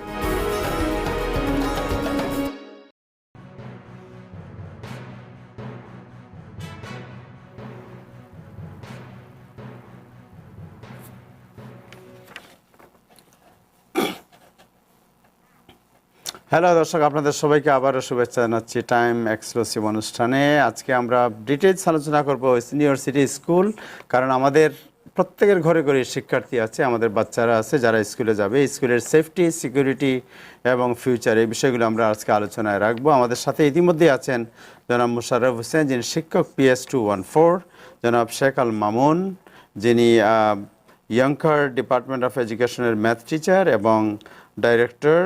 Hello দর্শক, আপনাদের সবাইকে আবারও শুভেচ্ছা জানাচ্ছি টাইম এক্সক্লুসিভ অনুষ্ঠানে। আজকে আমরা ডিটেলস আলোচনা করব সিনিয়র সিটি স্কুল, কারণ আমাদের প্রত্যেকের ঘরে ঘরে শিক্ষার্থী আছে, আমাদের বাচ্চারা আছে যারা স্কুলে যাবে। স্কুলের সেফটি, সিকিউরিটি এবং ফিউচার, এই বিষয়গুলো আমরা আজকে আলোচনায় রাখবো। আমাদের সাথে ইতিমধ্যে আছেন জনাব মুশাররফ হোসেন, যিনি শিক্ষক PS 214, জনাব শেখ আল মামুন, যিনি ইয়ংকার ডিপার্টমেন্ট অফ এডুকেশনের ম্যাথ টিচার এবং ডাইরেক্টর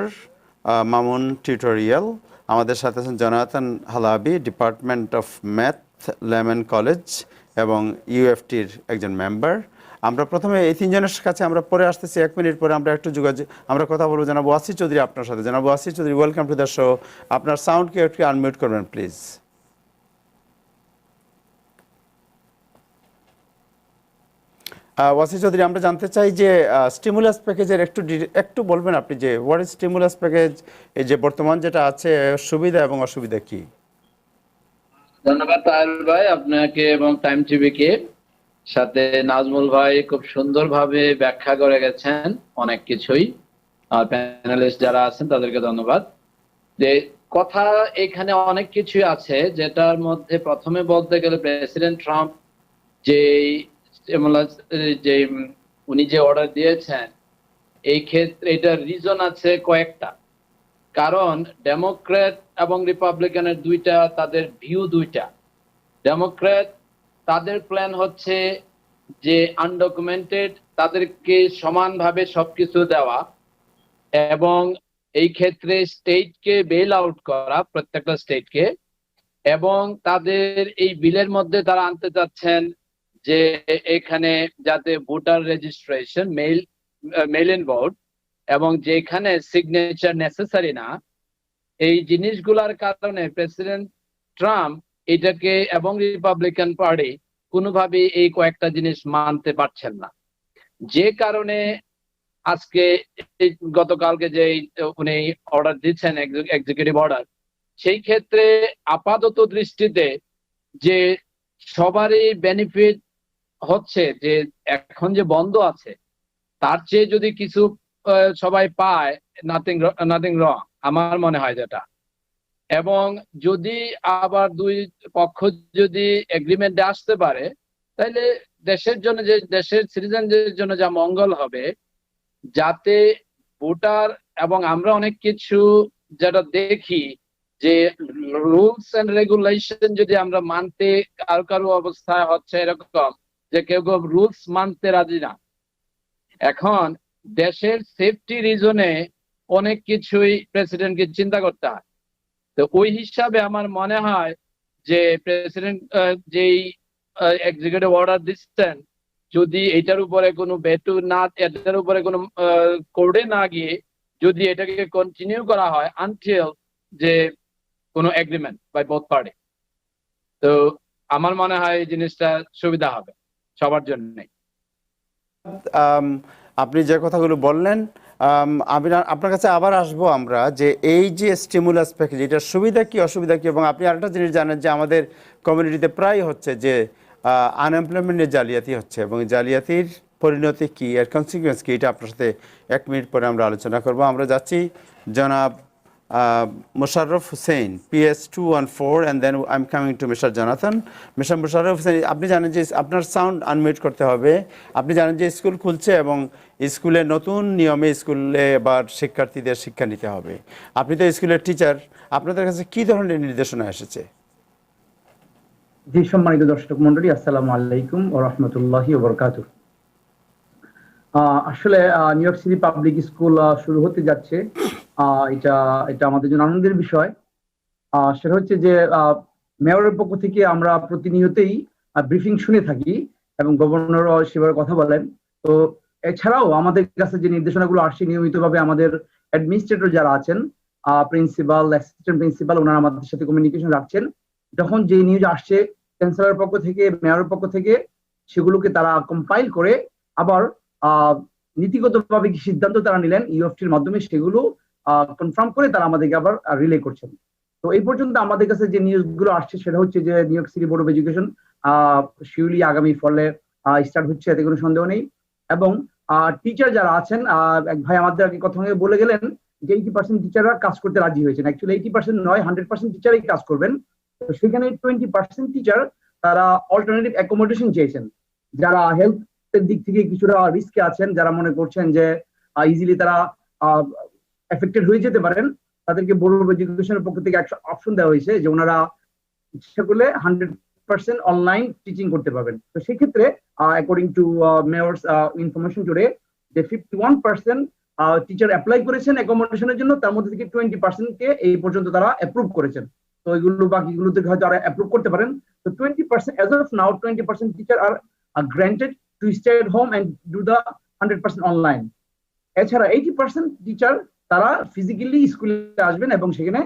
মামুন টিউটোরিয়াল। আমাদের সাথে আছেন Jonathan Halabi, department of math, Lehman College এবং UFTর একজন মেম্বার। আমরা প্রথমে এই তিনজনের কাছে আমরা পরে আসতেছি, 1 মিনিট পরে আমরা একটু আমরা কথা বলবো জনাব ওয়াসি চৌধুরী আপনার সাথে। জনাব Wasi Chowdhury, welcome to the show. আপনার সাউন্ডকে একটু আনমিউট করবেন প্লিজ। ওয়াসি চৌধুরী, আমরা জানতে চাই যে স্টিমুলাস প্যাকেজের একটু বলবেন আপনি যে হোয়াট ইজ স্টিমুলাস প্যাকেজ, এই যে বর্তমান যেটা আছে সুবিধা এবং অসুবিধা কি? ধন্যবাদ তাহের ভাই আপনাকে এবং টাইম টিভিকে, সাথে নাজমুল ভাই খুব সুন্দরভাবে ব্যাখ্যা করে গেছেন অনেক কিছুই। আর প্যানেলিস্ট যারা আছেন তাদেরকে ধন্যবাদ। যে কথা এখানে অনেক কিছুই আছে, যেটার মধ্যে প্রথমে বলতে গেলে প্রেসিডেন্ট ট্রাম্প যে যে উনি যে অর্ডার দিয়েছেন, এই ক্ষেত্রে এটার রিজন আছে কয়েকটা। কারণ ডেমোক্র্যাট এবং রিপাবলিকানের তাদের ভিউ দুইটা। ডেমোক্র্যাট তাদের প্ল্যান হচ্ছে যে আনডকুমেন্টেড তাদেরকে সমানভাবে সবকিছু দেওয়া, এবং এই ক্ষেত্রে স্টেটকে বেল আউট করা, প্রত্যেকটা স্টেটকে। এবং তাদের এই বিলের মধ্যে তারা আনতে চাচ্ছেন যে এখানে যাতে voter registration mail in vote এবং যেখানে সিগনেচার নেসেসারি না, এই জিনিসগুলোর কারণে প্রেসিডেন্ট ট্রাম্প এটাকে এবং রিপাবলিকান পার্টি কোনোভাবে এই কয়েকটা জিনিস মানতে পারছেন না। যে কারণে আজকে গতকালকে যে উনি অর্ডার দিচ্ছেন, এক্সিকিউটিভ অর্ডার, সেই ক্ষেত্রে আপাতত দৃষ্টিতে যে সবারই বেনিফিট হচ্ছে, যে এখন যে বন্ধ আছে তার চেয়ে যদি কিছু সবাই পায়, নাথিং রং আমার মনে হয় যেটা। এবং যদি আবার দুই পক্ষ যদি এগ্রিমেন্টে আসতে পারে, তাহলে দেশের জন্য, যে দেশের সিটিজেনদের জন্য যা মঙ্গল হবে, যাতে ভোটার এবং আমরা অনেক কিছু যেটা দেখি যে রুলস এন্ড রেগুলেশন যদি আমরা মানতে কারো অবস্থায় হচ্ছে এরকম যে কেউ রুলস মানতে রাজি না। এখন দেশের সেফটি রিজনে অনেক কিছুই প্রেসিডেন্টকে চিন্তা করতে হয়। তো ওই হিসাবে আমার মনে হয় যে প্রেসিডেন্ট যেই এক্সিকিউটিভ অর্ডার দিচ্ছেন, যদি এটার উপরে কোনো ভেটো না, এটার উপরে কোনো কোর্টে না গিয়ে যদি এটাকে কন্টিনিউ করা হয় আনটিল যে কোনো এগ্রিমেন্ট বাই বোথ পার্টি, তো আমার মনে হয় এই জিনিসটা সুবিধা হবে সবার জন্যই। আপনি যে কথাগুলো বললেন, আমি আপনার কাছে আবার আসবো আমরা, যে এই যে স্টিমুলাস প্যাকেজ, এটার সুবিধা কি অসুবিধা কি, এবং আপনি আরেকটা জিনিস জানেন যে আমাদের কমিউনিটিতে প্রায় হচ্ছে যে আনএমপ্লয়মেন্টের জালিয়াতি হচ্ছে, এবং জালিয়াতির পরিণতি কি, এর কনসিকুয়েন্স কি, এটা আপনার সাথে 1 মিনিট পরে আমরা আলোচনা করব। আমরা যাচ্ছি জনাব Mosharraf Hossain, PS 214, and then I'm coming to Mr. Jonathan. Mr. Mosharraf Hossain, আপনি জানেন যে আপনার সাউন্ড আনমিউট করতে হবে। আপনি জানেন যে স্কুল খুলছে এবং স্কুলে নতুন নিয়মে স্কুলে এবার শিক্ষার্থীদের শিক্ষা নিতে হবে। আপনি তো স্কুলের টিচার, আপনাদের কাছে কি ধরনের নির্দেশনা এসেছে? জি, সম্মানিত দর্শক মন্ডলী, আসসালামু আলাইকুম ওয়া রাহমাতুল্লাহি ওয়া বারাকাতুহু। আসলে new York city public school শুরু হতে যাচ্ছে, এটা আমাদের জন্য আনন্দের বিষয়। সেটা হচ্ছে যে মেয়রের পক্ষ থেকে আমরা প্রতিনিয়তই ব্রিফিং শুনে থাকি এবং গভর্নরও সেভাবে কথা বলেন। তো এছাড়াও আমাদের কাছে যে নির্দেশনাগুলো আসছে নিয়মিতভাবে, আমাদের অ্যাডমিনিস্ট্রেটর যারা আছেন, প্রিন্সিপাল, অ্যাসিস্ট্যান্ট প্রিন্সিপাল, ওনারা আমাদের সাথে কমিউনিকেশন রাখছেন। যখন যে নিউজ আসছে চ্যান্সেলরের পক্ষ থেকে, মেয়রের পক্ষ থেকে, সেগুলোকে তারা কম্পাইল করে আবার নীতিগতভাবে কি সিদ্ধান্ত তারা নিলেন ইউএফটির মাধ্যমে, সেগুলো কনফার্ম করে তারা আমাদেরকে আবার রিলে করছেন। তো এই পর্যন্ত আমাদের কাছে যে নিউজগুলো আসছে সেটা হচ্ছে যে New York City board of education শিউলি আগামী ফলে স্টার্ট হচ্ছে, এতে কোনো সন্দেহ নেই। এবং টিচার যারা আছেন, এক ভাই আমাদের আগে কথা বলে গেলেন যে 80% টিচাররা কাজ করতে রাজি হয়েছেন। অ্যাকচুয়ালি 80% নয়, 100% টিচারই কাজ করবেন। তো সেখানে 20% টিচার তারা অল্টারনেটিভ অ্যাকোমোডেশন চেয়েছেন, যারা হেলথের দিক থেকে কিছুটা রিস্কে আছেন, যারা মনে করছেন যে ইজিলি তারা এফেক্টেড হয়ে যেতে পারেন, তাদেরকে বোর্ড অফ এডুকেশনের পক্ষ থেকে একটা অপশন দেওয়া হয়েছে যে ওনারা ইচ্ছা করলে 100% অনলাইন টিচিং করতে পারবেন। তো সেক্ষেত্রে অ্যাকর্ডিং টু মেয়রস ইনফরমেশন টুডে, যে 51% টিচার অ্যাপ্লাই করেছেন অ্যাকোমোডেশনের জন্য, তার মধ্যে থেকে 20%কে এই পর্যন্ত তারা অ্যাপ্রুভ করেছেন। তো এগুলো বাকিগুলো থেকে হয়তো আরো অ্যাপ্রুভ করতে পারেন। তো 20% as of now 20% teacher are granted to stay at home and do the 100% online. এছাড়া 80% টিচার তারা ফিজিক্যালি স্কুলে আসবেন এবং সেখানে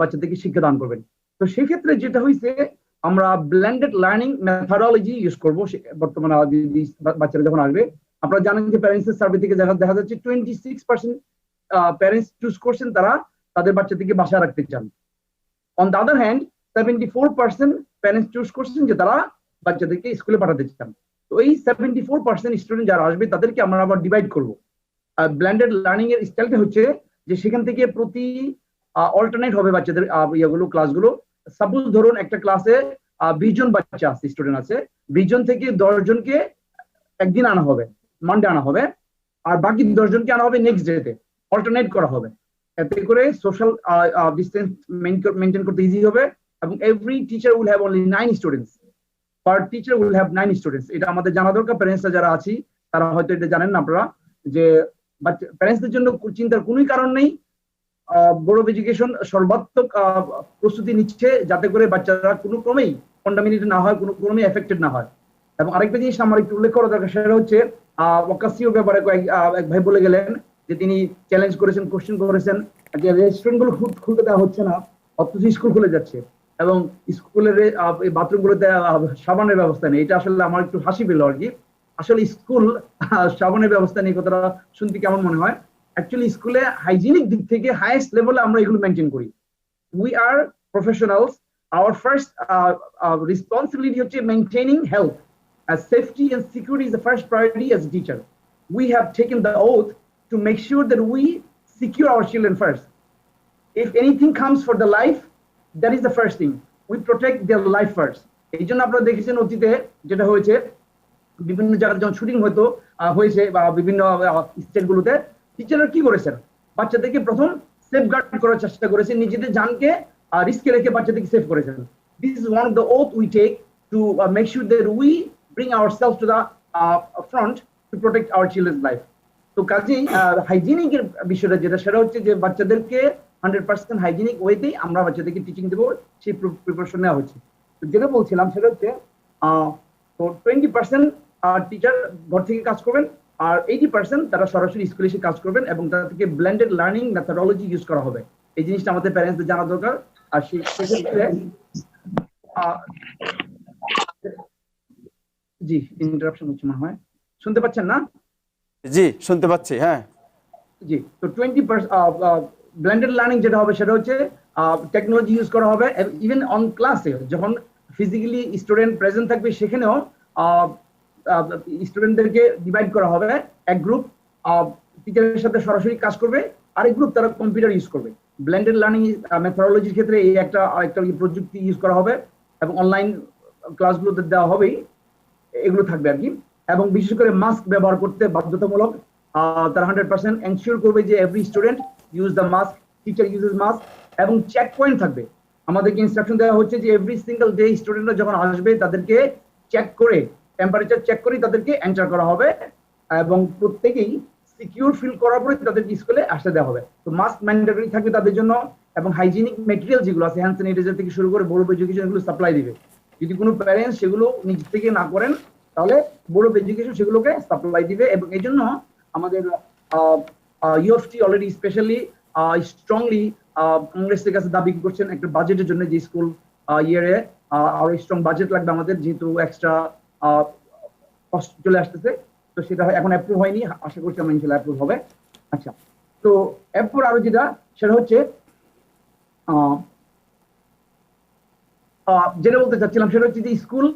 বাচ্চাদেরকে শিক্ষাদান করবেন। তো সেই ক্ষেত্রে যেটা হয়েছে, আমরা ব্লেন্ডেড লার্নিং মেথডোলজি ইউজ করবো বর্তমানে বাচ্চারা যখন আসবে। আপনারা জানেন যে প্যারেন্টসের সার্ভে থেকে দেখা যাচ্ছে 26% প্যারেন্টস চুজ করছেন তারা তাদের বাচ্চাদেরকে বাসায় রাখতে চান। On the other hand 74% parents choose করছেন যে তারা বাচ্চাদেরকে স্কুলে পাঠাতে চান। তো এই 74% স্টুডেন্ট যারা আসবে তাদেরকে আমরা আবার ডিভাইড করবো। ব্লেন্ডেড লার্নিং এর স্টাইলটা হচ্ছে যে সেখান থেকে প্রতি অল্টারনেট হবে বাচ্চাদের ইয়েগুলো ক্লাসগুলো। সাপোজ ধরুন একটা ক্লাসে 20 জন বাচ্চা আছে, স্টুডেন্ট আছে, 20 জন থেকে 10 জনকে একদিন আনা হবে, মানডে আনা হবে, আর বাকি 10 জনকে আনা হবে নেক্সট ডেতে, অল্টারনেট করা হবে। এতে করে সোশ্যাল ডিস্টেন্স মেনটেন করতে ইজি হবে, এবং every teacher will have only 9 students, per teacher will have 9 students. এটা আমাদের জানা দরকার, প্যারেন্টসরা যারা আছি তারা হয়তো এটা জানেন না আপনারা, যে প্যারেন্টসদের জন্য চিন্তার কোনোই কারণ নেই। বোর্ড অফ এডুকেশন সর্বাত্মক প্রস্তুতি নিচ্ছে যাতে করে বাচ্চারা কোনো ক্রমেই কন্টামিনেটেড না হয়, কোনো ক্রমেই এফেক্টেড না হয়। এবং আরেকটা জিনিস আমার একটু উল্লেখ করা দরকার, সেটা হচ্ছে ওয়াকাসিওর ব্যাপারে এক ভাই বলে গেলেন যে তিনি চ্যালেঞ্জ করেছেন, কোশ্চেন করেছেন যে রেস্টুরেন্ট গুলো খুলতে দেওয়া হচ্ছে না, অথচ স্কুল খুলে যাচ্ছে, এবং স্কুলের বাথরুম গুলোতে সাবানের ব্যবস্থা নেই। এটা আসলে আমার একটু হাসি পেল আর কি। আসলে স্কুল সাবানের ব্যবস্থা নেই, কথাটা শুনতে কেমন মনে হয়? অ্যাকচুয়ালি স্কুলে হাইজিনিক দিক থেকে হাইয়েস্ট লেভেলে আমরা এগুলো মেনটেন করি। We are professionals, our first responsibility হচ্ছে maintaining health, as safety and security is the first priority as a teacher. We have taken the oath to make sure that we secure our children first. If anything comes for the life, that is the first thing. We protect their life first. এই জন্য আপনারা দেখেছেন অতীতে যেটা হয়েছে, বিভিন্ন জায়গায় যখন শুটিং হয়েছে বা বিভিন্ন স্টেটগুলোতে, টিচাররা কি করেছেন, বাচ্চাদেরকে প্রথম সেফগার্ড করার চেষ্টা করেছেন, নিজেদের জানকে রিস্কে রেখে বাচ্চাদেরকে সেভ করেছেন। This is one of the oath we take to make sure that we bring ourselves to the front to protect our children's life. তো কাজেই হাইজিনিকের বিষয়টা যেটা, সেটা হচ্ছে যে বাচ্চাদেরকে 100% হাইজিনিক ওয়েতেই আমরা বাচ্চাদেরকে টিচিং দেবো, সেই প্রিপারেশন নেওয়া হচ্ছে। তো যেটা বলছিলাম সেটা হচ্ছে তো 20% টিচার ঘর থেকে কাজ করবেন, আর 80% তারা সরাসরি স্কুলে এসে কাজ করবেন, এবং তাদের থেকে ব্লেন্ডেড লার্নিং মেথডোলজি ইউজ করা হবে। এই জিনিসটা আমাদের প্যারেন্টসদের জানা দরকার। আর সেক্ষেত্রে জি ইন্টারাপশন হচ্ছে মনে হয়, শুনতে পাচ্ছেন না? জি শুনতে পাচ্ছি, হ্যাঁ জি। তো 20% ব্লেন্ডেড লার্নিং যেটা হবে সেটা হচ্ছে টেকনোলজি ইউজ করা হবে। ইভেন অন ক্লাসে যখন ফিজিক্যালি স্টুডেন্ট প্রেজেন্ট থাকবে, সেখানেও স্টুডেন্টদেরকে ডিভাইড করা হবে। এক গ্রুপ টিচারের সাথে সরাসরি কাজ করবে, আরেক গ্রুপ তারা কম্পিউটার ইউজ করবে। ব্লেন্ডেড লার্নিং মেথডোলজির ক্ষেত্রে এই একটা প্রযুক্তি ইউজ করা হবে, এবং অনলাইন ক্লাসগুলোতে দেওয়া হবেই, এগুলো থাকবে আর কি। এবং বিশেষ করে মাস্ক ব্যবহার করতে বাধ্যতামূলক, তারা 100% এনশিওর করবে যে every student use the mask, teacher uses mask, এবং চেক পয়েন্ট থাকবে। আমাদেরকে ইনস্ট্রাকশন দেওয়া হচ্ছে যে এভরি সিঙ্গেল ডে স্টুডেন্টরা যখন আসবে তাদেরকে চেক করে, টেম্পারেচার চেক করে তাদেরকে এন্টার করা হবে, এবং প্রত্যেকেই সিকিউর ফিল করার পরে তাদেরকে স্কুলে আসতে দেওয়া হবে। তো মাস্ক ম্যান্ডেটরি থাকবে তাদের জন্য, এবং হাইজিনিক মেটেরিয়াল যেগুলো আছে, হ্যান্ড স্যানিটাইজার থেকে শুরু করে বোর্ড অফ এডুকেশন এগুলো সাপ্লাই দিবে। যদি কোনো প্যারেন্টস সেগুলো নিজ থেকে না করেন, তাহলে বোর্ড অফ এডুকেশন সেগুলোকে সাপ্লাই দিবে। এবং এই জন্য আমাদের ইউএফটি অলরেডি স্পেশালি স্ট্রংলি কংগ্রেসের কাছে দাবি করছেন একটা বাজেটের জন্য, যে স্কুল ইয়ারে আরো স্ট্রং বাজেট লাগবে আমাদের, যেহেতু এক্সট্রা কস্ট চলে আসতেছে। তো সেটা এখন অ্যাপ্রুভ হয়নি, আশা করছি আমরা ইনশাআল্লাহ অ্যাপ্রুভ হবে। আচ্ছা, তো এরপর আরো যেটা সেটা হচ্ছে যেটা বলতে চাচ্ছিলাম সেটা হচ্ছে যে স্কুল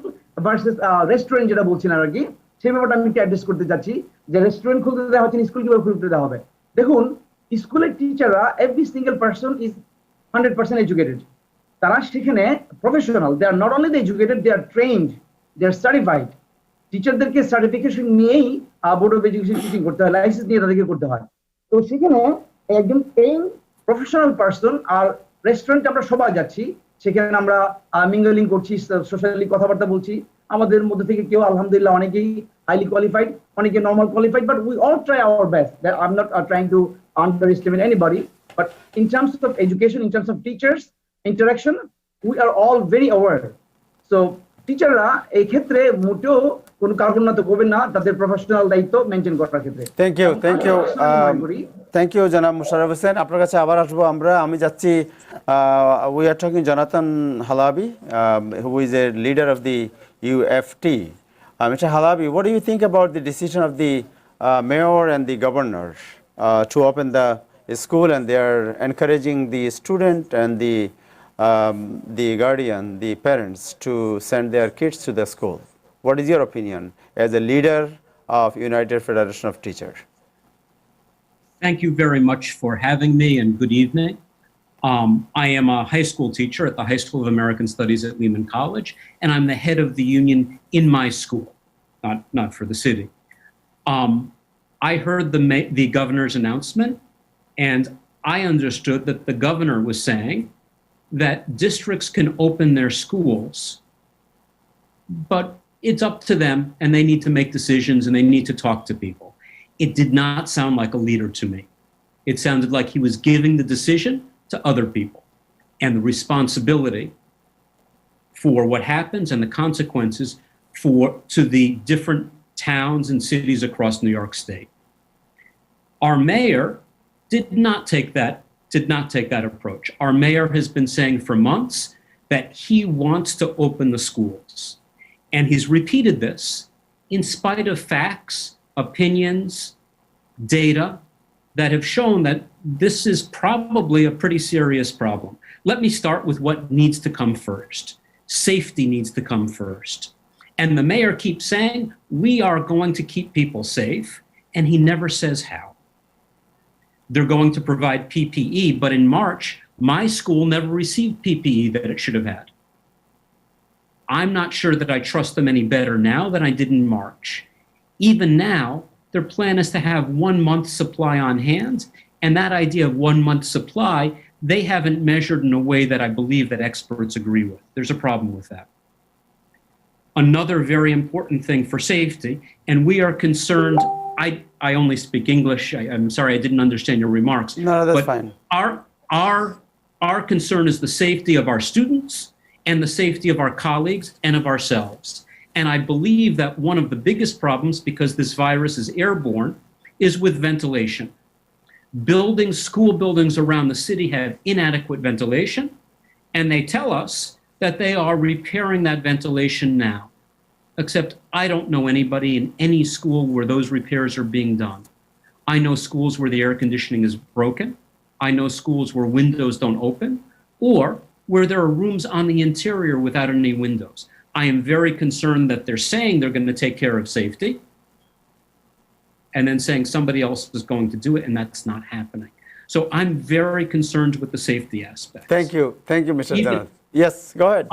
ভার্সেস রেস্টুরেন্ট যেটা বলছিলাম আর কি, সেই ব্যাপারটা আমি একটু অ্যাড্রেস করতে চাচ্ছি। যে রেস্টুরেন্ট খুলতে দেওয়া হচ্ছে, স্কুল কিভাবে খুলতে দেওয়া হবে? দেখুন, স্কুলের টিচাররা every single person is 100% educated. তারা সেখানে professional, they are not only the educated, they are trained, they are certified. টিচারদেরকে সার্টিফিকেশন নিয়েই বোর্ড অফ এডুকেশন টিচিং করতে হয়, লাইসেন্স নিয়ে তাদেরকে করতে হয়। তো সেখানে একজন ট্রেন প্রফেশনাল পার্সন, আর রেস্টুরেন্টে আমরা সবাই যাচ্ছি, সেখানে আমরা মিঙ্গলিং করছি, সোশ্যালি কথাবার্তা বলছি। আমাদের মধ্যে থেকে কেউ আলহামদুলিল্লাহ অনেকেই হাইলি কোয়ালিফাইড, অনেকে normal qualified, but we all try our best. I am not trying to underestimate anybody, but in terms of education, in terms of teachers interaction, we are all very aware. So টিচাররা এই ক্ষেত্রে মোটেও কোনো কার্পণ্য করবেন না, তাদের প্রফেশনাল দায়িত্ব মেনটেন করার ক্ষেত্রে। থ্যাংক ইউ জনাব মুশাররফ হোসেন। আপনার কাছে আবার আসবো আমরা। আমি যাচ্ছি, we are talking Jonathan Halabi, who is a leader of the UFT. Mr. Halabi, what do you think about the decision of the mayor and the governor to open the school, and they are encouraging the student and the guardian, the parents, to send their kids to the school? What is your opinion as a leader of United Federation of Teachers? Thank you very much for having me, and good evening. I am a high school teacher at the High School of American Studies at Lehman College, and I'm the head of the union in my school, not for the city. I heard the governor's announcement, and I understood that the governor was saying that districts can open their schools, but it's up to them, and they need to make decisions, and they need to talk to people. It did not sound like a leader to me. It sounded like he was giving the decision to other people, and the responsibility for what happens and the consequences to the different towns and cities across New York State. Our mayor did not take that approach. Our mayor has been saying for months that he wants to open the schools. And he's repeated this in spite of facts, opinions, data that have shown that this is probably a pretty serious problem. Let me start with what needs to come first. Safety needs to come first. And the mayor keeps saying, we are going to keep people safe, and he never says how. They're going to provide PPE, but in March, my school never received PPE that it should have had. I'm not sure that I trust them any better now than I did in March. Even now, their plan is to have 1 month's supply on hand, and that idea of 1 month's supply, they haven't measured in a way that I believe that experts agree with. There's a problem with that. Another very important thing for safety, and we are concerned, I only speak English. I'm sorry, I didn't understand your remarks. No, that's but fine. Our concern is the safety of our students and the safety of our colleagues and of ourselves. And I believe that one of the biggest problems, because this virus is airborne, is with ventilation. School buildings around the city have inadequate ventilation, and they tell us that they are repairing that ventilation now. Except I don't know anybody in any school where those repairs are being done. I know schools where the air conditioning is broken. I know schools where windows don't open, or where there are rooms on the interior without any windows. I am very concerned that they're saying they're going to take care of safety, and then saying somebody else is going to do it, and that's not happening. So I'm very concerned with the safety aspect. Thank you, Mr. Jannath. Yes, go ahead.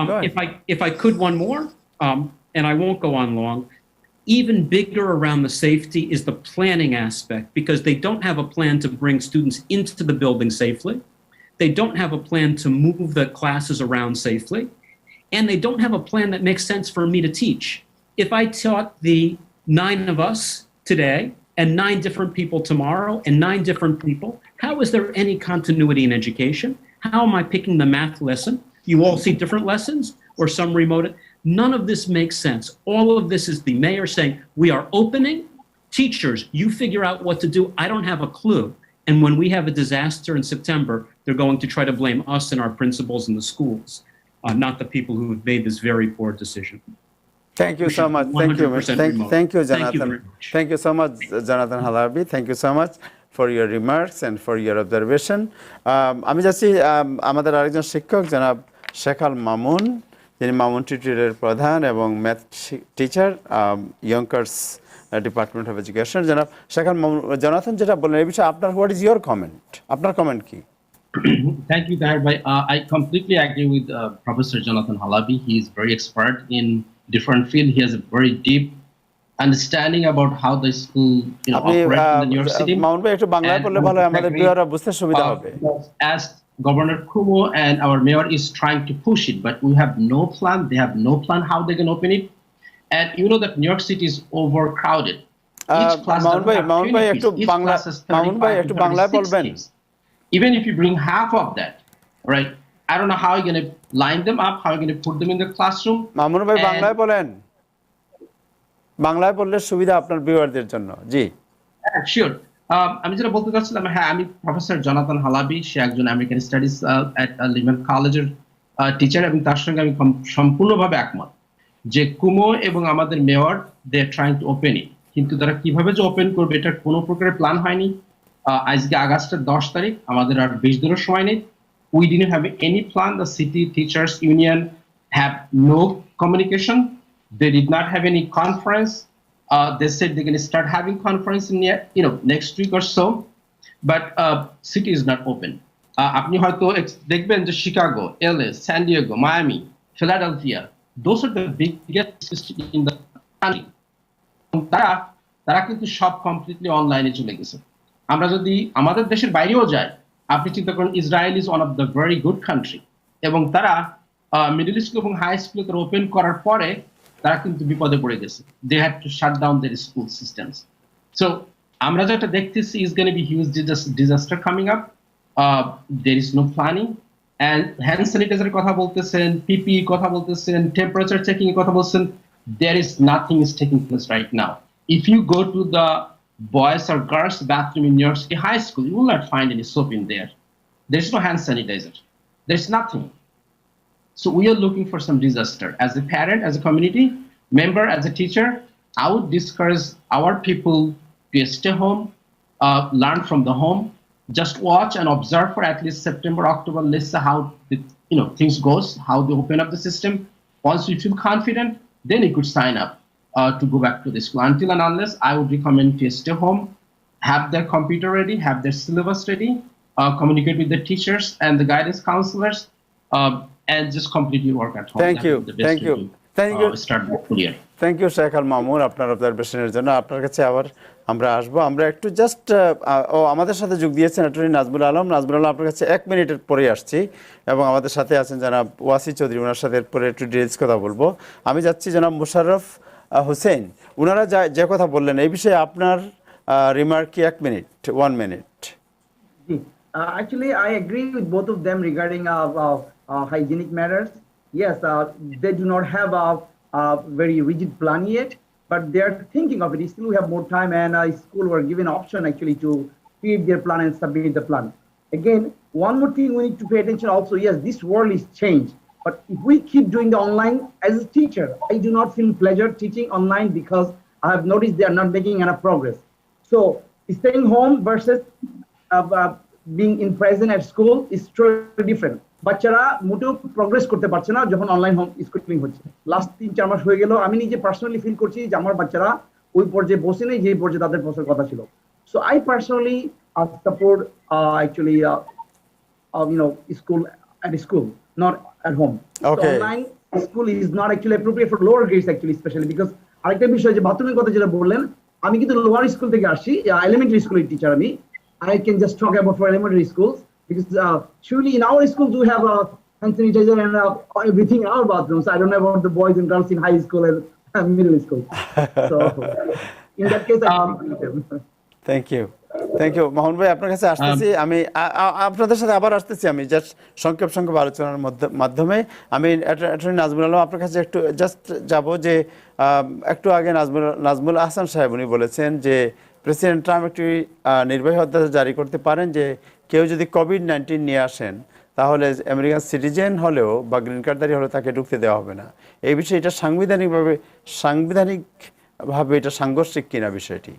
If I could, one more, and I won't go on long. Even bigger around the safety is the planning aspect, because they don't have a plan to bring students into the building safely. They don't have a plan to move the classes around safely. And they don't have a plan that makes sense for me to teach. If I taught the 9 of us today and 9 different people tomorrow and 9 different people, how is there any continuity in education? How am I picking the math lesson? You all see different lessons or some remote. None of this makes sense. All of this is the mayor saying, we are opening. Teachers, you figure out what to do. I don't have a clue. And when we have a disaster in September, they're going to try to blame us and our principals in the schools, not the people who have made this very poor decision. Thank you so much. Thank you, Janathan. Thank you so much, Janathan Halabi. Thank you so much for your remarks and for your observation. আমি যাচ্ছি আমাদের আরেকজন শিক্ষক জনাব শেখাল মামুন, যিনি মামুন টিউটরের প্রধান এবং math teacher, Yonkers department of education. জনাব শেখাল মামুন, জনাথন যেটা বললেন এই বিষয়ে আপনার হোয়াট ইজ ইয়োর কমেন্ট? আপনার কমেন্ট কি? Thank you, Tahir Bhai. I completely agree with Professor Jonathan Halabi. He is very expert in different field. He has a very deep understanding about how the school, operates in the New York City. Mamun ভাই একটু বাংলায় বললে ভালো হয়, আমাদের ভিউয়াররা বুঝতে সুবিধা হবে। As Governor Cuomo and our mayor is trying to push it, but we have no plan. They have no plan how they can open it. And you know that New York City is overcrowded. Each class doesn't have 20 kids. Each class has 35 to 36 kids. Even if you bring half of that, right? I don't know how you're going to line them up, how you're going to put them in the classroom. Mamun ভাই বাংলায় বলেন, বাংলায় বললে সুবিধা আপনার ভিউয়ারদের জন্য। জি শিওর। আমি যেটা বলতে চাচ্ছিলাম, হ্যাঁ, আমি প্রফেসর জনাথন হালাবি, সে একজন আমেরিকান স্টাডিজ এট লিমান কলেজের টিচার, এবং তার সঙ্গে আমি সম্পূর্ণভাবে একমত যে কুমো এবং আমাদের mayor they are trying to open it, কিন্তু তারা কিভাবে যে ওপেন করবে এটার কোনো প্রকারের প্ল্যান হয়নি। আজকে আগস্টের 10 তারিখ, আমাদের আর 20 দিনের সময় নেই। We didn't have any plan. The city teachers union have no communication. They did not have any conference. They said they're going to start having conference in next week or so, but city is not open. আপনি হয়তো দেখবেন যে Chicago, LA, San Diego, Miami, Philadelphia, those are the biggest in the country. তারা তারা কিন্তু সব কমপ্লিটলি অনলাইনে চলে গেছে। আমরা যদি আমাদের দেশের বাইরেও যাই, আপনি চিন্তা করেন Israel is one of the very good country, এবং তারা মিডল স্কুল এবং হাই স্কুল ওপেন করার পরে তারা কিন্তু বিপদে পড়ে গেছে। They had to shut down their school systems. So আমরা যেটা দেখতেছি is gonna be huge disaster coming up. There is no planning, and hand স্যানিটাইজারের কথা বলতেছেন, পিপি কথা বলতেছেন, টেম্পারেচার চেকিং এর কথা বলছেন। There is nothing is taking place right now. If you go to the boys or girls bathroom in New York City High School, you will not find any soap in there. There's no hand sanitizer. There's nothing. So we are looking for some disaster. As a parent, as a community member, as a teacher, I would discourage our people to stay home, learn from the home, just watch and observe for at least September, October. Let's see how things goes, how they open up the system. Once we feel confident, then you could sign up to go back to the school. Until and unless, I would recommend to stay home, have their computer ready, have their syllabus ready, communicate with the teachers and the guidance counselors, and just complete your work at home. Thank you. Thank you. Thank you. Start the school year. Thank you Sheikh Al Mamun আপনার অবজারভেশনের জন্য। আপনার কাছে আবার আমরা আসবো। আমরা একটু জাস্ট আমাদের সাথে যোগ দিয়েছেন অ্যাটর্নি নাজমুল আলম। নাজমুল আলম আপনার কাছে 1 মিনিটের পরে আসছি, এবং আমাদের সাথে আছেন জনাব ওয়াসি চৌধুরী, ওনার সাথে পরে একটু ডিটেলস কথা বলবো। আমি যাচ্ছি জনাব মুশাররফ হোসেন, ওনারা যে কথা বললেন এই বিষয়ে আপনার রিমার্ক কি 1 minute, 1 minute? Actually, I agree with both of them regarding hygienic matters. Yes, they do not have a very rigid plan yet, but they are thinking of it. Still, we have more time, and school were given option actually to create their plan and submit the plan. Again, one more thing we need to pay attention also. Yes, this world is changed, but if we keep doing the online, as a teacher, I do not feel pleasure teaching online because I have noticed they are not making enough progress. So staying home versus being in present at school is totally different. বাচ্চারা মোটেও প্রগ্রেস করতে পারছে না যখন অনলাইন হোম স্কুলিং হচ্ছে। লাস্ট 3-4 মাস হয়ে গেল, আমি নিজে পার্সোনালি ফিল করছি যে আমার বাচ্চারা ওই পর্যায়ে বসে নেই যে পর্যায়ে তাদের বসার কথা ছিল। So I personally support actually school at school, not at home. Okay. So online school is not actually appropriate for lower grades actually, especially because আরেকটা বিষয় যে বাথরুমের কথা যেটা বললেন, আমি কিন্তু লোয়ার স্কুল থেকে আসছি, এলিমেন্টারি স্কুলের টিচার আমি। I can just talk about for elementary schools because surely in our schools we have hand sanitizer and everything in our bathrooms. I don't know about the boys and girls in high school and middle school. So in that case, I agree with them. Thank you, thank you. Mohan ভাই আপনার কাছে আসতেছি, আমি আপনাদের সাথে আবার আসতেছি। আমি জাস্ট সংক্ষেপ আলোচনার মাধ্যমে আমি অ্যাটর্নি নাজমুল আলম আপনার কাছে একটু জাস্ট যাব যে একটু আগে নাজমুল আহসান সাহেব উনি বলেছেন যে প্রেসিডেন্ট ট্রাম্প একটি নির্বাহী অধ্যাদেশ জারি করতে পারেন যে কেউ যদি কোভিড-19 নিয়ে আসেন তাহলে আমেরিকান সিটিজেন হলেও বা গ্রিন কার্ডধারী হলেও তাকে ঢুকতে দেওয়া হবে না। এই বিষয়ে এটা সাংবিধানিকভাবে এটা সাংঘর্ষিক কিনা বিষয়টি?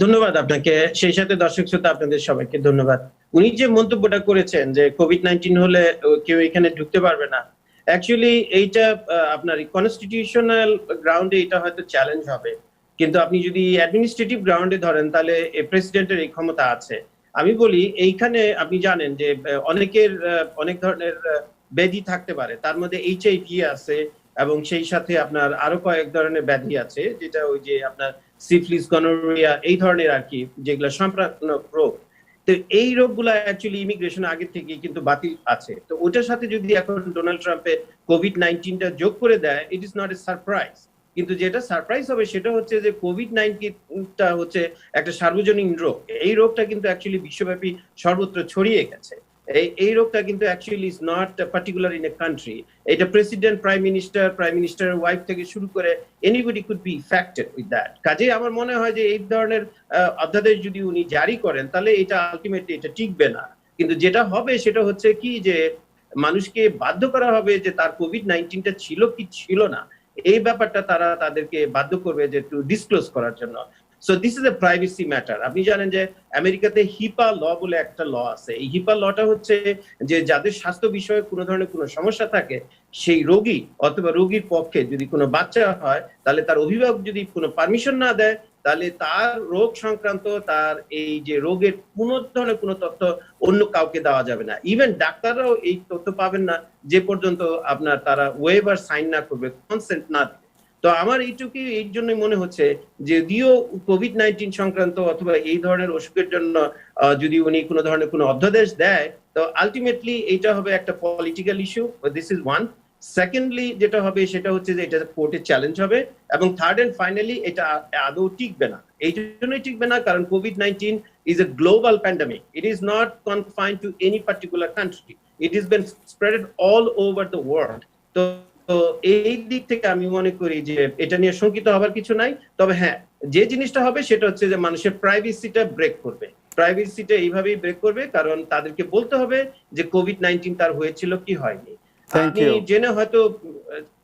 ধন্যবাদ আপনাকে, সেই সাথে দর্শক শ্রোতা আপনাদের সবাইকে ধন্যবাদ। উনি যে মন্তব্যটা করেছেন যে কোভিড-19 হলে কেউ এখানে ঢুকতে পারবে না, অ্যাকচুয়ালি এইটা আপনার কনস্টিটিউশনাল গ্রাউন্ডে এটা হয়তো চ্যালেঞ্জ হবে, কিন্তু আপনি যদি অ্যাডমিনিস্ট্রেটিভ গ্রাউন্ডে ধরেন তাহলে প্রেসিডেন্টের এই ক্ষমতা আছে। আমি বলি এইখানে আপনি জানেন যে অনেক ধরনের ব্যাধি থাকতে পারে, তার মধ্যে HIV আছে এবং সেই সাথে আপনার আরো কয়েক ধরনের ব্যাধি আছে, যেটা ওই যে আপনার সিফিলিস, গনোরিয়া, এই ধরনের আর কি, যেগুলো সংক্রামক রোগ। তো এই রোগগুলা অ্যাকচুয়ালি ইমিগ্রেশন আগে থেকে কিন্তু বাতিল আছে। তো ওটার সাথে যদি এখন ডোনাল্ড ট্রাম্পে কোভিড-19টা যোগ করে দেয়, it is not a surprise. কিন্তু যেটা সারপ্রাইজ হবে সেটা হচ্ছে যে কোভিড-19টা হচ্ছে একটা সার্বজনীন রোগ। এই রোগটা কিন্তু অ্যাকচুয়ালি বিশ্বব্যাপী সর্বত্র ছড়িয়ে গেছে। এই রোগটা কিন্তু actually is not particular in a country. এটা প্রেসিডেন্ট, প্রাইম মিনিস্টার ওয়াইফ থেকে শুরু করে anybody could be affected with that. কাজেই আমার মনে হয় যে এই ধরনের অধ্যাদেশ যদি উনি জারি করেন তাহলে এটা আলটিমেটলি এটা টিকবে না। কিন্তু যেটা হবে সেটা হচ্ছে কি যে মানুষকে বাধ্য করা হবে যে তার কোভিড-19টা ছিল কি ছিল না, এই ব্যাপারটা তারা তাদেরকে বাধ্য করবে যে একটু ডিসক্লোজ করার জন্য। So this is a privacy matter. আপনি জানেন যে আমেরিকাতে হিপা ল বলে একটা ল আছে। এই হিপা লটা হচ্ছে যে যাদের স্বাস্থ্য বিষয়ে কোনো ধরনের কোনো সমস্যা থাকে, সেই রোগী অথবা রোগীর পক্ষে যদি কোনো বাচ্চা হয় তাহলে তার অভিভাবক যদি কোনো পারমিশন না দেয় তাহলে তার রোগ সংক্রান্ত তার এই যে রোগের কোনো ধরনের কোনো তথ্য অন্য কাউকে দেওয়া যাবে না। ইভেন ডাক্তাররাও এই তথ্য পাবেন না যে পর্যন্ত আপনার তারা ওয়েভার সাইন না করবে, কনসেন্ট না দিবে। তো আমার এইটুকুই এই জন্যই মনে হচ্ছে যদিও কোভিড-19 সংক্রান্ত অথবা এই ধরনের অসুখের জন্য যদি উনি কোনো ধরনের কোনো অধ্যাদেশ দেয়, তো আলটিমেটলি এটা হবে একটা political issue, this is one. Secondly যেটা হবে সেটা হচ্ছে যে এটা কোর্টে চ্যালেঞ্জ হবে, এবং থার্ড এন্ড ফাইনালি এটা আদৌ টিকবে না। এই জন্যই টিকবে না কারণ COVID-19 is a global pandemic. It is not confined to any particular country. It has been spread all over the world. তো এই দিক থেকে আমি মনে করি যে এটা নিয়ে শঙ্কিত হবার কিছু নাই। তবে হ্যাঁ, যে জিনিসটা হবে সেটা হচ্ছে যে মানুষের প্রাইভেসিটা ব্রেক করবে। প্রাইভেসিটা এইভাবেই ব্রেক করবে কারণ তাদেরকে বলতে হবে যে কোভিড-19 তার হয়েছিল কি হয়নি। আপনি জেনে হয়তো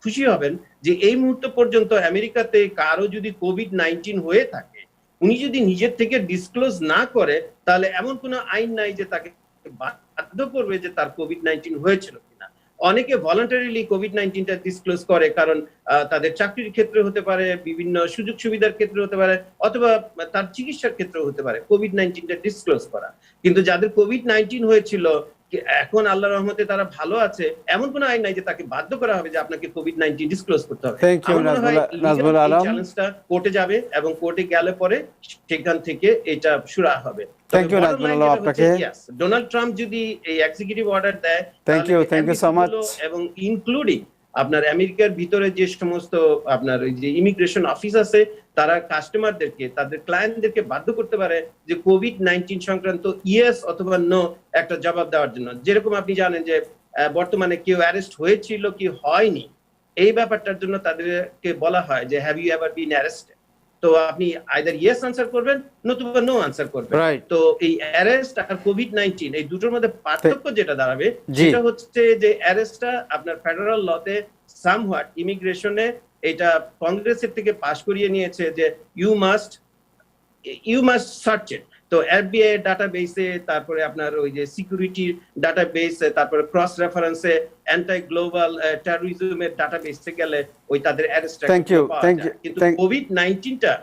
খুশি হবেন যে এই মুহূর্ত পর্যন্ত আমেরিকাতে কারো যদি কোভিড-19 হয়ে থাকে, উনি যদি নিজের থেকে ডিসক্লোজ না করে, তাহলে এমন কোনো আইন নাই যে তাকে বাধ্য করবে যে তার কোভিড-19 হয়েছিল কিনা। অনেকে ভলান্টারিলি কোভিড-19টা ডিসক্লোজ করে, কারণ তাদের চাকরির ক্ষেত্রে হতে পারে, বিভিন্ন সুযোগ সুবিধার ক্ষেত্রে হতে পারে, অথবা তার চিকিৎসার ক্ষেত্রে হতে পারে কোভিড-19টা ডিসক্লোজ করা। কিন্তু যাদের কোভিড-19 হয়েছিল এখন আল্লাহর রহমতে তারা ভালো আছে, এমন কোনো আইন নাই যে তাকে বাধ্য করা হবে যে আপনাকে কোভিড-19 ডিসক্লোজ করতে হবে। নাজমুল আলম, চ্যালেঞ্জটা কোর্টে যাবে এবং কোর্টে গেলে পরে সেখান থেকে এটা শুরু হবে। থ্যাংক ইউ নাজমুল আলম আপনাকে। ডোনাল্ড ট্রাম্প যদি এই এক্সিকিউটিভ অর্ডার দেয়, থ্যাংক ইউ সো মাচ, এবং ইনক্লুডিং আপনার আমেরিকার ভিতরে যে সমস্ত আপনার ওই যে ইমিগ্রেশন অফিস আছে, তারা কাস্টমারদেরকে, তাদের ক্লায়েন্টদেরকে বাধ্য করতে পারে যে কোভিড-19 সংক্রান্ত ইয়েস অথবা নো একটা জবাব দেওয়ার জন্য। যেরকম আপনি জানেন যে বর্তমানে কেউ অ্যারেস্ট হয়েছিল কি হয়নি, এই ব্যাপারটার জন্য তাদেরকে বলা হয় যে have you ever been arrested. তো আপনি আইদার ইয়েস আনসার করবেন নতুবা নো আনসার করবেন। তো এই অ্যারেস্ট আর কোভিড-19 এই দুটোর মধ্যে পার্থক্য যেটা দাঁড়াবে সেটা হচ্ছে যে অ্যারেস্টটা আপনার ফেডারেল লতে সামহাট ইমিগ্রেশনে এটা কংগ্রেসের থেকে পাস করিয়ে নিয়েছে যে ইউ মাস্ট সার্চ ইট। তো এফবিআই ডাটাবেসে, তারপরে আপনার ওই যে সিকিউরিটি ডাটাবেসে, তারপরে ক্রস রেফারেন্সে, অ্যান্টি গ্লোবাল টেররিজমের ডাটাবেসে গেলে ওই তাদের অ্যারেস্টটা। কিন্তু কোভিড-19টা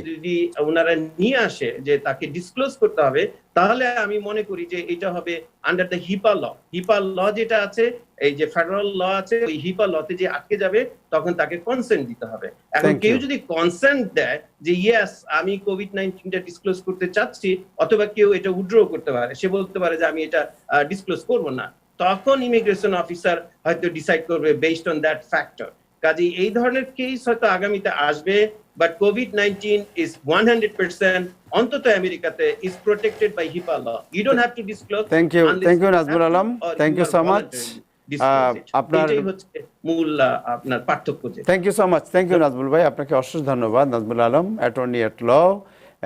যদি ওনারা নিয়ে আসে যে তাকে ডিসক্লোজ করতে হবে, তাহলে আমি মনে করি যে এটা হবে আন্ডার দ্য হিপা ল। হিপা ল যেটা আছে, এই যে ফেডারেল ল আছে, ওই হিপা লতে যে আটকে যাবে তখন তাকে কনসেন্ট দিতে হবে। এখন কেউ যদি কনসেন্ট দেয় যে ইয়েস আমি কোভিড-19টা ডিসক্লোজ করতে চাচ্ছি, অথবা কেউ এটা উইথড্র করতে পারে, সে বলতে পারে যে আমি এটা ডিসক্লোজ করব না, তখন ইমিগ্রেশন অফিসার হয়তো ডিসাইড করবে বেসড অন দ্যাট ফ্যাক্টর। কাজেই এই ধরনের কেস হয়তো আগামীতে আসবে, but COVID-19 is 100% অন্তত আমেরিকাতে is protected by HIPAA law. You don't have to disclose. Thank you Nazmul Alam, thank you so much. আপনার মূল আপনার পার্থক্য। Thank you so much, thank you Nazmul ভাই, আপনাকে অশেষ ধন্যবাদ। Nazmul Alam, attorney at law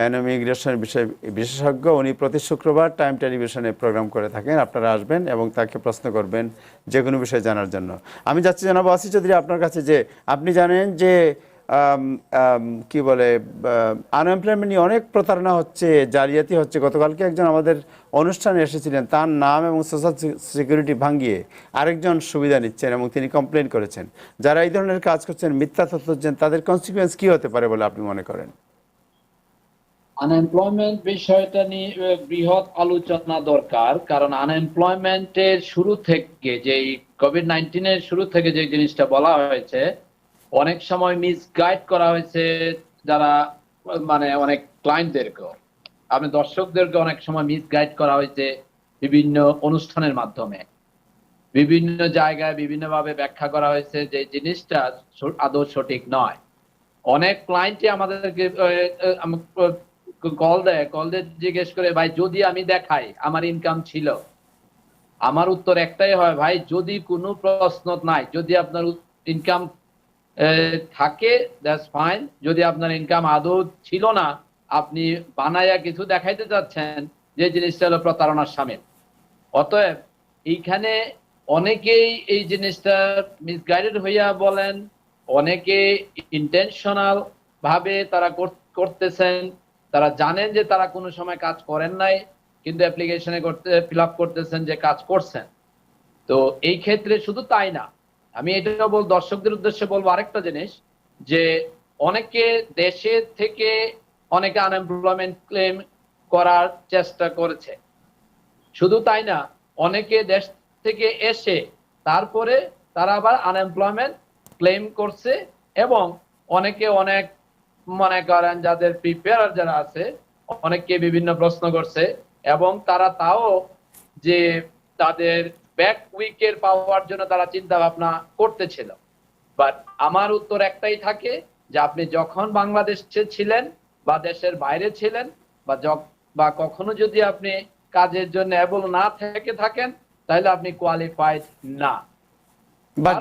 and immigration বিষয়ে বিশেষজ্ঞ। উনি প্রতি শুক্রবার টাইম টেলিভিশনে প্রোগ্রাম করে থাকেন। আপনারা আসবেন এবং তাকে প্রশ্ন করবেন যে কোনো বিষয়ে জানার জন্য। আমি যাচ্ছি জানাবো আসিফ চৌধুরী আপনার কাছে, যে আপনি জানেন যে কি বলে আনএমপ্লয়মেন্ট নিয়ে অনেক প্রতারণা হচ্ছে, জালিয়াতি হচ্ছে। গতকালকে একজন আমাদের অনুষ্ঠানে এসেছিলেন, তার নাম এবং সোশ্যাল সিকিউরিটি ভাঙিয়ে আরেকজন সুবিধা নিচ্ছেন এবং তিনি কমপ্লেন করেছেন। যারা এই ধরনের কাজ করছেন, মিথ্যা তথ্য দিচ্ছেন, তাদের কনসিকুয়েন্স কি হতে পারে বলে আপনি মনে করেন? আনএমপ্লয়মেন্ট বিষয়টা নিয়ে বৃহৎ আলোচনা দরকার, কারণ আনএমপ্লয়মেন্টের শুরু থেকে, যে কোভিড-19 এর শুরু থেকে যে জিনিসটা বলা হয়েছে, অনেক সময় মিসগাইড করা হয়েছে, যারা মানে অনেক ক্লায়েন্টদেরকে, আপনি দর্শকদেরকে অনেক সময় মিসগাইড করা হয়েছে বিভিন্ন অনুষ্ঠানের মাধ্যমে, বিভিন্ন জায়গায় বিভিন্নভাবে ব্যাখ্যা করা হয়েছে যে জিনিসটা আদৌ সঠিক নয়। অনেক ক্লায়েন্টই আমাদেরকে কল দেয় জিজ্ঞেস করে, ভাই যদি আমি দেখাই আমার ইনকাম ছিল, আমার উত্তর একটাই হয়, ভাই যদি কোনো প্রশ্ন নাই, যদি আপনার ইনকাম থাকে দ্যাটস ফাইন, যদি আপনার ইনকাম আদৌ ছিল না, আপনি বানায়া কিছু দেখাইতে চাচ্ছেন, যে জিনিসটা হলো প্রতারণার শামিল। অতএব এইখানে অনেকেই এই জিনিসটা মিসগাইডেড হইয়া বলেন, অনেকে ইন্টেনশনাল ভাবে তারা করতেছেন, তারা জানেন যে তারা কোনো সময় কাজ করেন নাই, কিন্তু অ্যাপ্লিকেশনে ফিল আপ করতেছেন যে কাজ করছেন। তো এই ক্ষেত্রে শুধু তাই না, আমি এটা দর্শকদের উদ্দেশ্যে বলবো আরেকটা জিনিস, যে অনেকে দেশে থেকে অনেকে আনএমপ্লয়মেন্ট ক্লেম করার চেষ্টা করেছে। শুধু তাই না, অনেকে দেশ থেকে এসে তারপরে তারা আবার আনএমপ্লয়মেন্ট ক্লেম করছে, এবং অনেকে অনেক মনে করেন যাদের প্রিপেয়ার যারা আছে অনেককে বিভিন্ন প্রশ্ন করছে, এবং তারা তাও যে তাদের ব্যাক উইকের পাওয়ার জন্য তারা চিন্তা ভাবনা করতেছিল। বাট আমার উত্তর একটাই থাকে যে আপনি যখন বাংলাদেশে ছিলেন বা দেশের বাইরে ছিলেন বা কখনো যদি আপনি কাজের জন্য এবল না থেকে থাকেন, তাহলে আপনি কোয়ালিফাইড না। বাট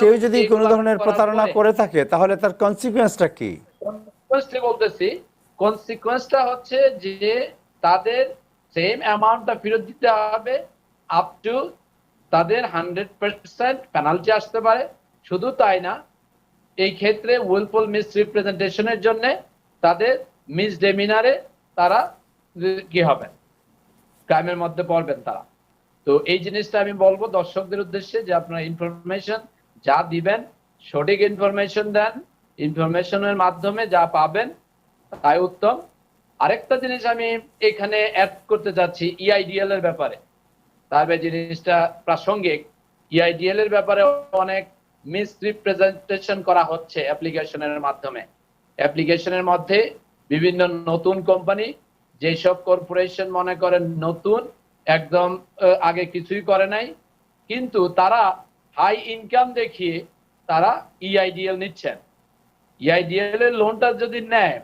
কেউ যদি কোনো ধরনের প্রতারণা করে থাকে তাহলে তার কনসিকুয়েন্সটা কি? বলতেছি, কনসিকুয়েন্সটা হচ্ছে যে তাদের সেম অ্যামাউন্টটা ফেরত দিতে হবে, আপ টু তাদের 100% পেনাল্টি আসতে পারে। শুধু তাই না, এই ক্ষেত্রে উইলফুল মিসরিপ্রেজেন্টেশনের জন্য তাদের মিসডেমিনারে তারা কি হবে, ক্রাইমের মধ্যে পড়বেন তারা। তো এই জিনিসটা আমি বলবো দর্শকদের উদ্দেশ্যে যে আপনারা ইনফরমেশন যা দিবেন সঠিক ইনফরমেশন দেন, ইনফরমেশনের মাধ্যমে যা পাবেন তাই উত্তম। আরেকটা জিনিস আমি এখানে অ্যাড করতে চাচ্ছি EIDL এর ব্যাপারে, তবে জিনিসটা প্রাসঙ্গিক। EIDL এর ব্যাপারে অনেক মিসরিপ্রেজেন্টেশন করা হচ্ছে অ্যাপ্লিকেশনের মাধ্যমে। অ্যাপ্লিকেশনের মধ্যে বিভিন্ন নতুন কোম্পানি, যেসব কর্পোরেশন মনে করেন নতুন, একদম আগে কিছুই করে নাই, কিন্তু তারা হাই ইনকাম দেখিয়ে তারা EIDL নিচ্ছেন। EIDL এর লোনটা যদি নেয়,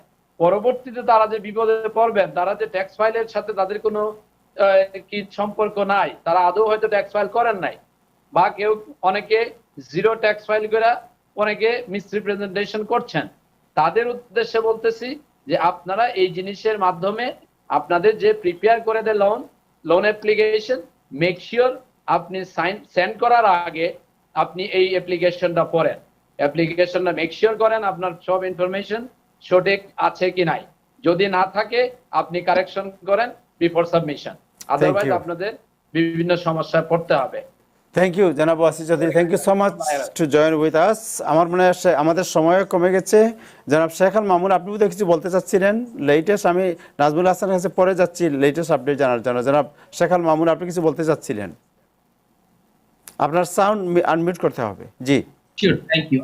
পরবর্তীতে তারা যে বিপদে পড়বেন, তারা যে ট্যাক্স ফাইলের সাথে তাদের কোনো কি সম্পর্ক নাই, তারা আদৌ হয়তো ট্যাক্স ফাইল করেন নাই, বা অনেকে জিরো ট্যাক্স ফাইল করে অনেকে মিসরিপ্রেজেন্টেশন করছেন। তাদের উদ্দেশ্যে বলতেছি যে আপনারা এই জিনিসের মাধ্যমে আপনাদের যে প্রিপেয়ার করে দেয় লোন অ্যাপ্লিকেশন, মেক শিওর আপনি সেন্ড করার আগে আপনি এই অ্যাপ্লিকেশনটা পড়েন, অ্যাপ্লিকেশনটা মেক শিওর করেন আপনার সব ইনফরমেশন সঠিক আছে কি নাই। যদি না থাকে আপনি কারেকশন করেন বিফোর সাবমিশন, আদারওয়াইজ আপনাদের বিভিন্ন সমস্যায় পড়তে হবে। থ্যাংক ইউ জনাব Wasi Chowdhury, thank you so much to join with us. আমার মনে হয় আমাদের সময় কমে গেছে। জনাব শেখ আল মামুন, আপনি বোধহয় কিছু বলতে চাচ্ছিলেন লেটেস্ট। আমি নাজমুল হাসানের কাছে পরে যাচ্ছি লেটেস্ট আপডেট জানার জন্য। জনাব শেখ আল মামুন, আপনি কিছু বলতে চাচ্ছিলেন? আপনার সাউন্ড আনমিউট করতে হবে। জি শিওর, থ্যাংক ইউ।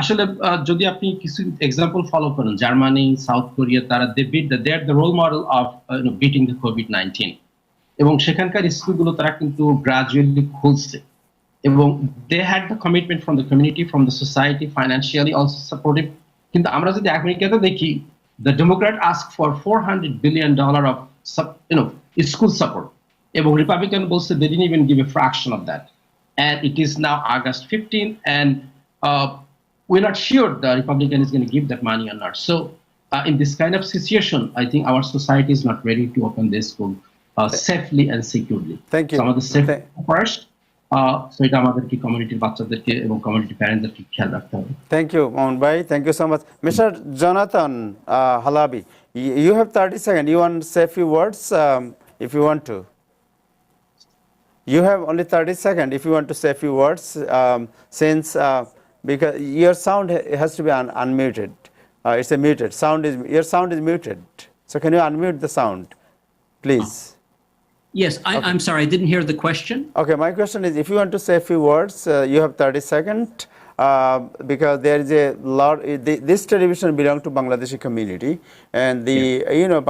আসলে যদি আপনি কিছু এক্সাম্পল ফলো করেন, জার্মানি, সাউথ কোরিয়া, তারা they are the role model of beating the COVID-19, এবং সেখানকার স্কুলগুলো তারা কিন্তু গ্রাজুয়ালি খুলছে, এবং they had the commitment from the community, from the society, financially also supportive. কিন্তু আমরা যদি আমেরিকাতে দেখি, the Democrat ask for $400 billion of school support, এবং রিপাবলিকান বলছে they didn't even give a fraction of that, and it is now August 15, and we're not sure the Republican is going to give that money or not. So in this kind of situation, I think our society is not ready to open this school safely and securely. Thank you. Some of the safety first. So এটা আমাদেরকে কমিউনিটির বাচ্চাদেরকে এবং কমিউনিটি প্যারেন্টদেরকে খেয়াল রাখতে হবে। থ্যাংক ইউ মোহন ভাই, thank you so much. Mister Jonathan Halabi, you have 30 seconds. You want to say a few words if you want to. You have only 30 seconds if you want to say a few words, since because your sound has to be unmuted. It's a muted sound. Your sound is muted. So can you unmute the sound, please? Yes, I'm sorry, I didn't hear the question. Okay, my question is, if you want to say a few words, you have 30 seconds, because there is a lot. This television belongs to Bangladeshi community, and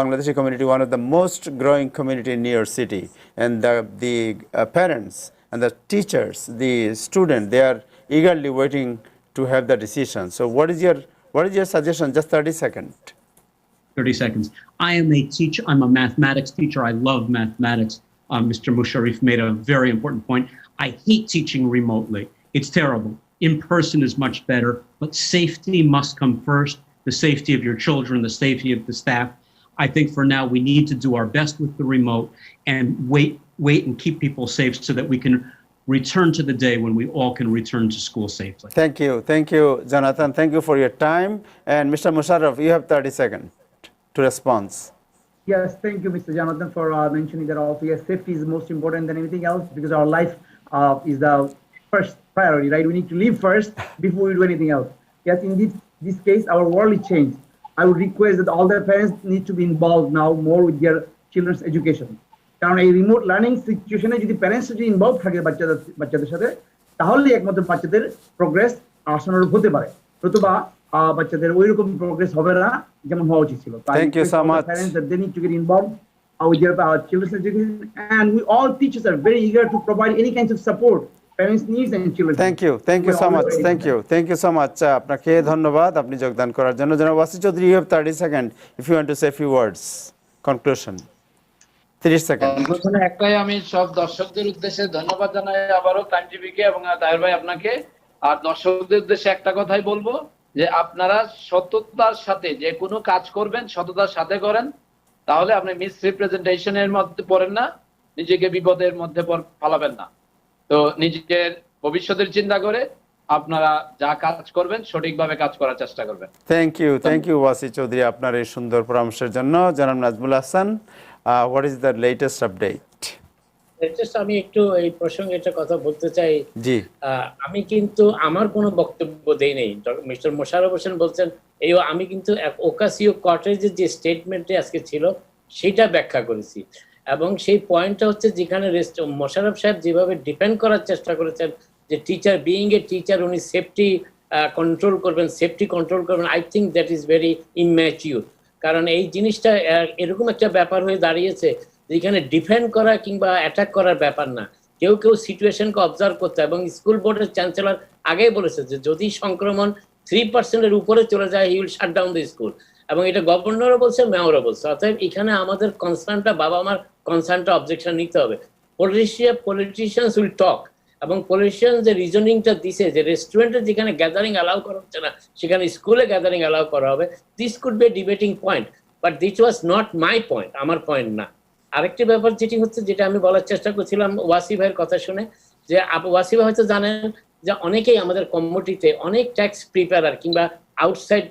Bangladeshi community, one of the most growing community in New York City, and the parents and the teachers, the students, they are eagerly waiting to have the decision. So, what is your suggestion? Just 30 seconds. 30 seconds. I am a teacher. I'm a mathematics teacher. I love mathematics. Mr. Musharrif made a very important point. I hate teaching remotely. It's terrible. In person is much better, but safety must come first. The safety of your children, the safety of the staff. I think for now we need to do our best with the remote and wait and keep people safe so that we can return to the day when we all can return to school safely. Thank you, Jonathan. Thank you for your time. And Mr. Musharraf, you have 30 seconds to respond. Yes, thank you, Mr. Jonathan, for mentioning that also. Yes, safety is most important than anything else, because our life is the first priority, right? We need to live first before we do anything else. Yes, in this case, our world is changed. I would request that all the parents need to be involved now more with their children's education. কারণ এই রিমোট লার্নিং সিচুয়েশনে যদি প্যারেন্টস যদি ইনভলভ থাকে বাচ্চাদের সাথে, তাহলে একমাত্র বাচ্চাদের প্রোগ্রেস আশানুরূপ হতে পারে, নতুবা বাচ্চাদের ওই রকম প্রোগ্রেস হবে না যেমন হওয়া উচিত ছিল। Thank you so much. Parents that they need to get involved with their children's education, and we all teachers are very eager to provide any kinds of support parents needs and children. Thank you so much. Thank you so much. আপনাকে ধন্যবাদ আপনি যোগদান করার জন্য। জনাব Wasi Chowdhury, you have 30 seconds if you want to say a few words. Conclusion. 30 seconds. প্রথমে একটাই, আমি সব দর্শকদের উদ্দেশ্যে ধন্যবাদ জানাই আবারও টাইম টিভিকে এবং তাহের ভাই আপনাকে। আর দর্শকদের উদ্দেশ্যে একটা কথাই বলবো যে আপনারা সততার সাথে যে কোনো কাজ করবেন, সততার সাথে করেন, তাহলে আপনি মিস রিপ্রেজেন্টেশনের মধ্যে পড়েন না, নিজেকে বিপদের মধ্যে ফালাবেন না। তো নিজের ভবিষ্যতের চিন্তা করে আপনারা যা কাজ করবেন সঠিকভাবে কাজ করার চেষ্টা করবেন। থ্যাংক ইউ ওয়াসি চৌধুরী আপনার এই সুন্দর পরামর্শের জন্য। জনাব Nazmul Hasan, what is the latest update? আমি একটু এই প্রসঙ্গে একটা কথা বলতে চাই। জি, আমি কিন্তু আমার কোনো বক্তব্য দেই নেই। মিস্টার মোশাররফ হোসেন বলছেন এই, আমি কিন্তু ওকাসিও কটেজের যে স্টেটমেন্টে আজকে ছিল সেটা ব্যাখ্যা করেছি, এবং সেই পয়েন্টটা হচ্ছে যেখানে মোশাররফ সাহেব যেভাবে ডিপেন্ড করার চেষ্টা করেছেন যে টিচার বিইং এ টিচার উনি সেফটি কন্ট্রোল করবেন, I think that is very immature. কারণ এই জিনিসটা এরকম একটা ব্যাপার হয়ে দাঁড়িয়েছে যেখানে ডিফেন্ড করা কিংবা অ্যাটাক করার ব্যাপার না, কেউ সিচুয়েশনকে অবজার্ভ করতে, এবং স্কুল বোর্ডের চ্যান্সেলর আগেই বলেছে যে যদি সংক্রমণ 3% উপরে চলে যায় he will shut down the school, এবং এটা গভর্নরও বলছে, মেয়রও বলছে। অতএব এখানে আমাদের কনসার্নটা, বাবা মার কনসার্নটা অবজেকশন নিতে হবে। পলিটিশিয়ানস উইল টক, এবং পলিটিশিয়ান যে রিজনিংটা দিছে যে রেস্টুরেন্টে যেখানে গ্যাদারিং অ্যালাউ করা হচ্ছে না সেখানে স্কুলে গ্যাদারিং অ্যালাউ করা হবে, this could B a debating point, but this was not my point, আমার পয়েন্ট না। আরেকটি ব্যাপার যেটি হচ্ছে, যেটা আমি বলার চেষ্টা করছিলাম ওয়াসি ভাইয়ের কথা শুনে, যে ওয়াসি ভাই হয়তো জানেন যে অনেকেই আমাদের কমিউনিটিতে অনেক ট্যাক্স প্রিপারার কিংবা আউটসাইড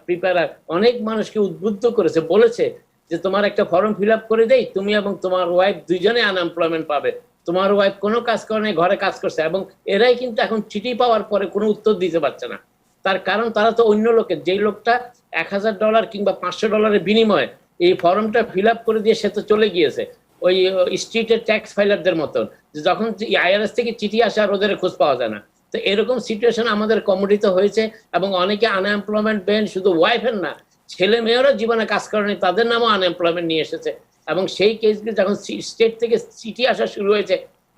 প্রিপারার অনেক মানুষকে উদ্বুদ্ধ করেছে, বলেছে যে তোমার একটা ফর্ম ফিল আপ করে দেই, তুমি এবং তোমার ওয়াইফ দুইজনে আনএমপ্লয়মেন্ট পাবে, তোমার ওয়াইফ কোনো কাজ করে নাই, ঘরে কাজ করছে, এবং এরাই কিন্তু এখন চিঠি পাওয়ার পরে কোনো উত্তর দিতে পারছে না। তার কারণ তারা তো অন্য লোকের, যেই লোকটা $1000 কিংবা $500 বিনিময়ে এই ফর্মটা ফিল আপ করে দিয়ে সে তো চলে গিয়েছে ওই স্ট্রিটের ট্যাক্স ফাইলারদের মতন, যখন আইআরএস থেকে চিঠি আসে আর ওদের খোঁজ পাওয়া যায় না। তো এরকম সিচুয়েশন আমাদের কমিউনিটিতে হয়েছে, এবং অনেকে আনএমপ্লয়মেন্ট বেন শুধু ওয়াইফের না, ছেলে মেয়েরা জীবনে কাজ করেনি, তাদের নামও আনএমপ্লয়মেন্ট নিয়ে এসেছে, এবং সেই কেসগুলি যখন স্টেট থেকে চিঠি আসা শুরু হয়েছে,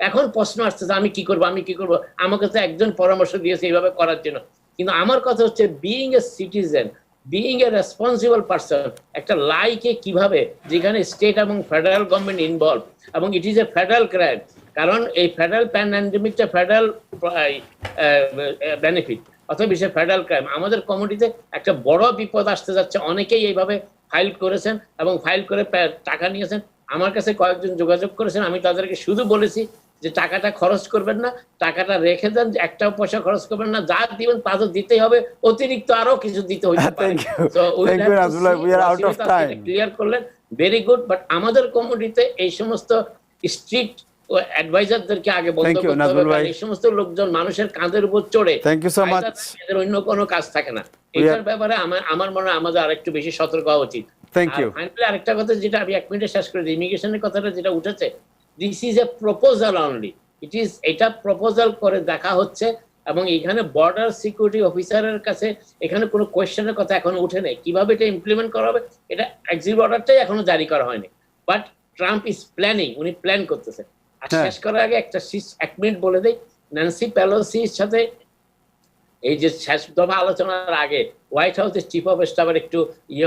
এখন প্রশ্ন আসতেছে আমি কি করবো। আমাকে তো একজন পরামর্শ দিয়েছে এইভাবে করার জন্য, কিন্তু আমার কথা হচ্ছে being a citizen, being a responsible person, একটা লাইকে কিভাবে, যেখানে স্টেট এবং ফেডারেল গভর্নমেন্ট ইনভলভ, এবং it is a federal crime, কারণ এই ফেডারেল প্যান্ডেমিকটা ফেডারেল বেনিফিট, অথবা সে ফেডারেল ক্রাইম। আমাদের কমিউনিটিতে একটা বড় বিপদ আসতে যাচ্ছে, অনেকেই এইভাবে ফাইল করেছেন এবং ফাইল করে টাকা নিয়েছেন। আমার কাছে কয়েকজন যোগাযোগ করেছেন, আমি তাদেরকে শুধু বলেছি যে টাকাটা খরচ করবেন না, টাকাটা রেখে দেন, একটাও পয়সা খরচ করবেন না, যা দিবেন তা তো দিতেই হবে, অতিরিক্ত আরো কিছু দিতে হইতে পারে। ক্লিয়ার করলেন, ভেরি গুড। বাট আমাদের কমিউনিটিতে এই সমস্ত স্ট্রিক্ট অ্যাডভাইজারদেরকে আগে বন্ধ করতে হবে, কারণ এই সমস্ত লোকজন মানুষের কাঁধের উপর চড়ে, এদের অন্য কোনো কাজ থাকে না। এটার ব্যাপারে আমার মনে হয় আমাদের আরেকটু বেশি সতর্ক হওয়া উচিত। ফাইনালি আরেকটা কথা যেটা আমি 1 মিনিটে শেষ করে দিই, ইমিগ্রেশনের কথাটা যেটা উঠেছে, this is a proposal only, এটা প্রপোজাল করে দেখা হচ্ছে, এবং এখানে বর্ডার সিকিউরিটি অফিসারের কাছে এখানে কোনো কোয়েশ্চেনের কথা এখনো উঠে নেই, কিভাবে এটা ইমপ্লিমেন্ট করা হবে, এটা এক্সিকিউটিভ অর্ডারটাই এখনো জারি করা হয়নি, বাট ট্রাম্প ইজ প্ল্যানিং, উনি প্ল্যান করতেছে। আর শেষ করার আগে একটা 1 মিনিট বলে দেই, ন্যান্সি পেলোসির সাথে এই যে শেষ দফা আলোচনার আগে হোয়াইট হাউসের চিফ অফ স্টাফের একটু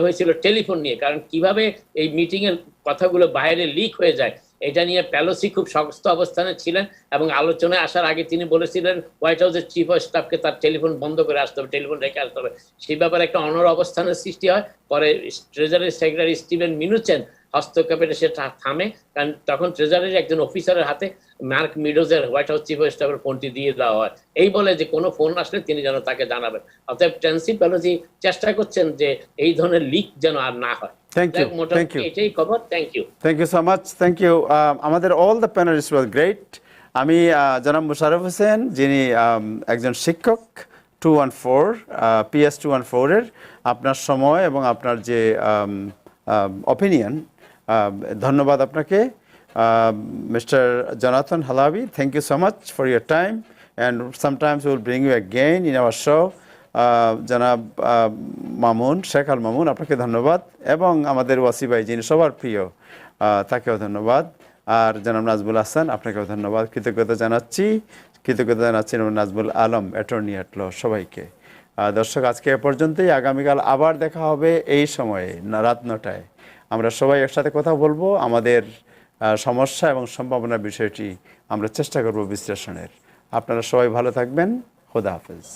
হয়েছিল টেলিফোন নিয়ে, কারণ কিভাবে এই মিটিং এর কথাগুলো বাইরে লিক হয়ে যায় এটা নিয়ে পেলোসি খুব শক্ত অবস্থানে ছিলেন, এবং আলোচনায় আসার আগে তিনি বলেছিলেন হোয়াইট হাউসের চিফ অফ স্টাফকে তার টেলিফোন বন্ধ করে আসতে হবে, টেলিফোন রেখে আসতে হবে। সেই ব্যাপারে একটা অনর অবস্থানের সৃষ্টি হয়, পরে ট্রেজারি সেক্রেটারি স্টিভেন মিনুচেন হস্তক্ষেপে সেটা থামে, কারণ তখন ট্রেজারির একজন অফিসারের হাতে মার্ক মিডোজের হোয়াইট হাউস চিফ অফ স্টাফের ফোনটি দিয়ে দেওয়া হয়, এই বলে যে কোনো ফোন আসলে তিনি যেন তাকে জানাবেন। অতএব ন্যান্সি পেলোসি চেষ্টা করছেন যে এই ধরনের লিক যেন আর না হয়। এটাই খবর। Thank you so much. Thank you. আমাদের all the panelist was great. আমি জনাব মোশাররফ হোসেন, যিনি একজন শিক্ষক, 214 PS 214 এর আপনার সময় এবং আপনার যে অপিনিয়ন, ধন্যবাদ আপনাকে mister Jonathan Halabi, thank you so much for your time and sometimes will bring you again in our show. জনাব মামুন, শেখ আল মামুন, আপনাকে ধন্যবাদ, এবং আমাদের ওয়াসি ভাই যিনি সবার প্রিয়, তাকেও ধন্যবাদ। আর জনাব নাজবুল হাসান, আপনাকেও ধন্যবাদ, কৃতজ্ঞতা জানাচ্ছি নাজবুল আলম, অ্যাটর্নি অ্যাট ল, সবাইকে। দর্শক, আজকে এ পর্যন্তই। আগামীকাল আবার দেখা হবে এই সময়ে, রাত 9টায়। আমরা সবাই একসাথে কথা বলবো, আমাদের সমস্যা এবং সম্ভাবনার বিষয়টি আমরা চেষ্টা করব বিশ্লেষণের। আপনারা সবাই ভালো থাকবেন। খোদা হাফেজ।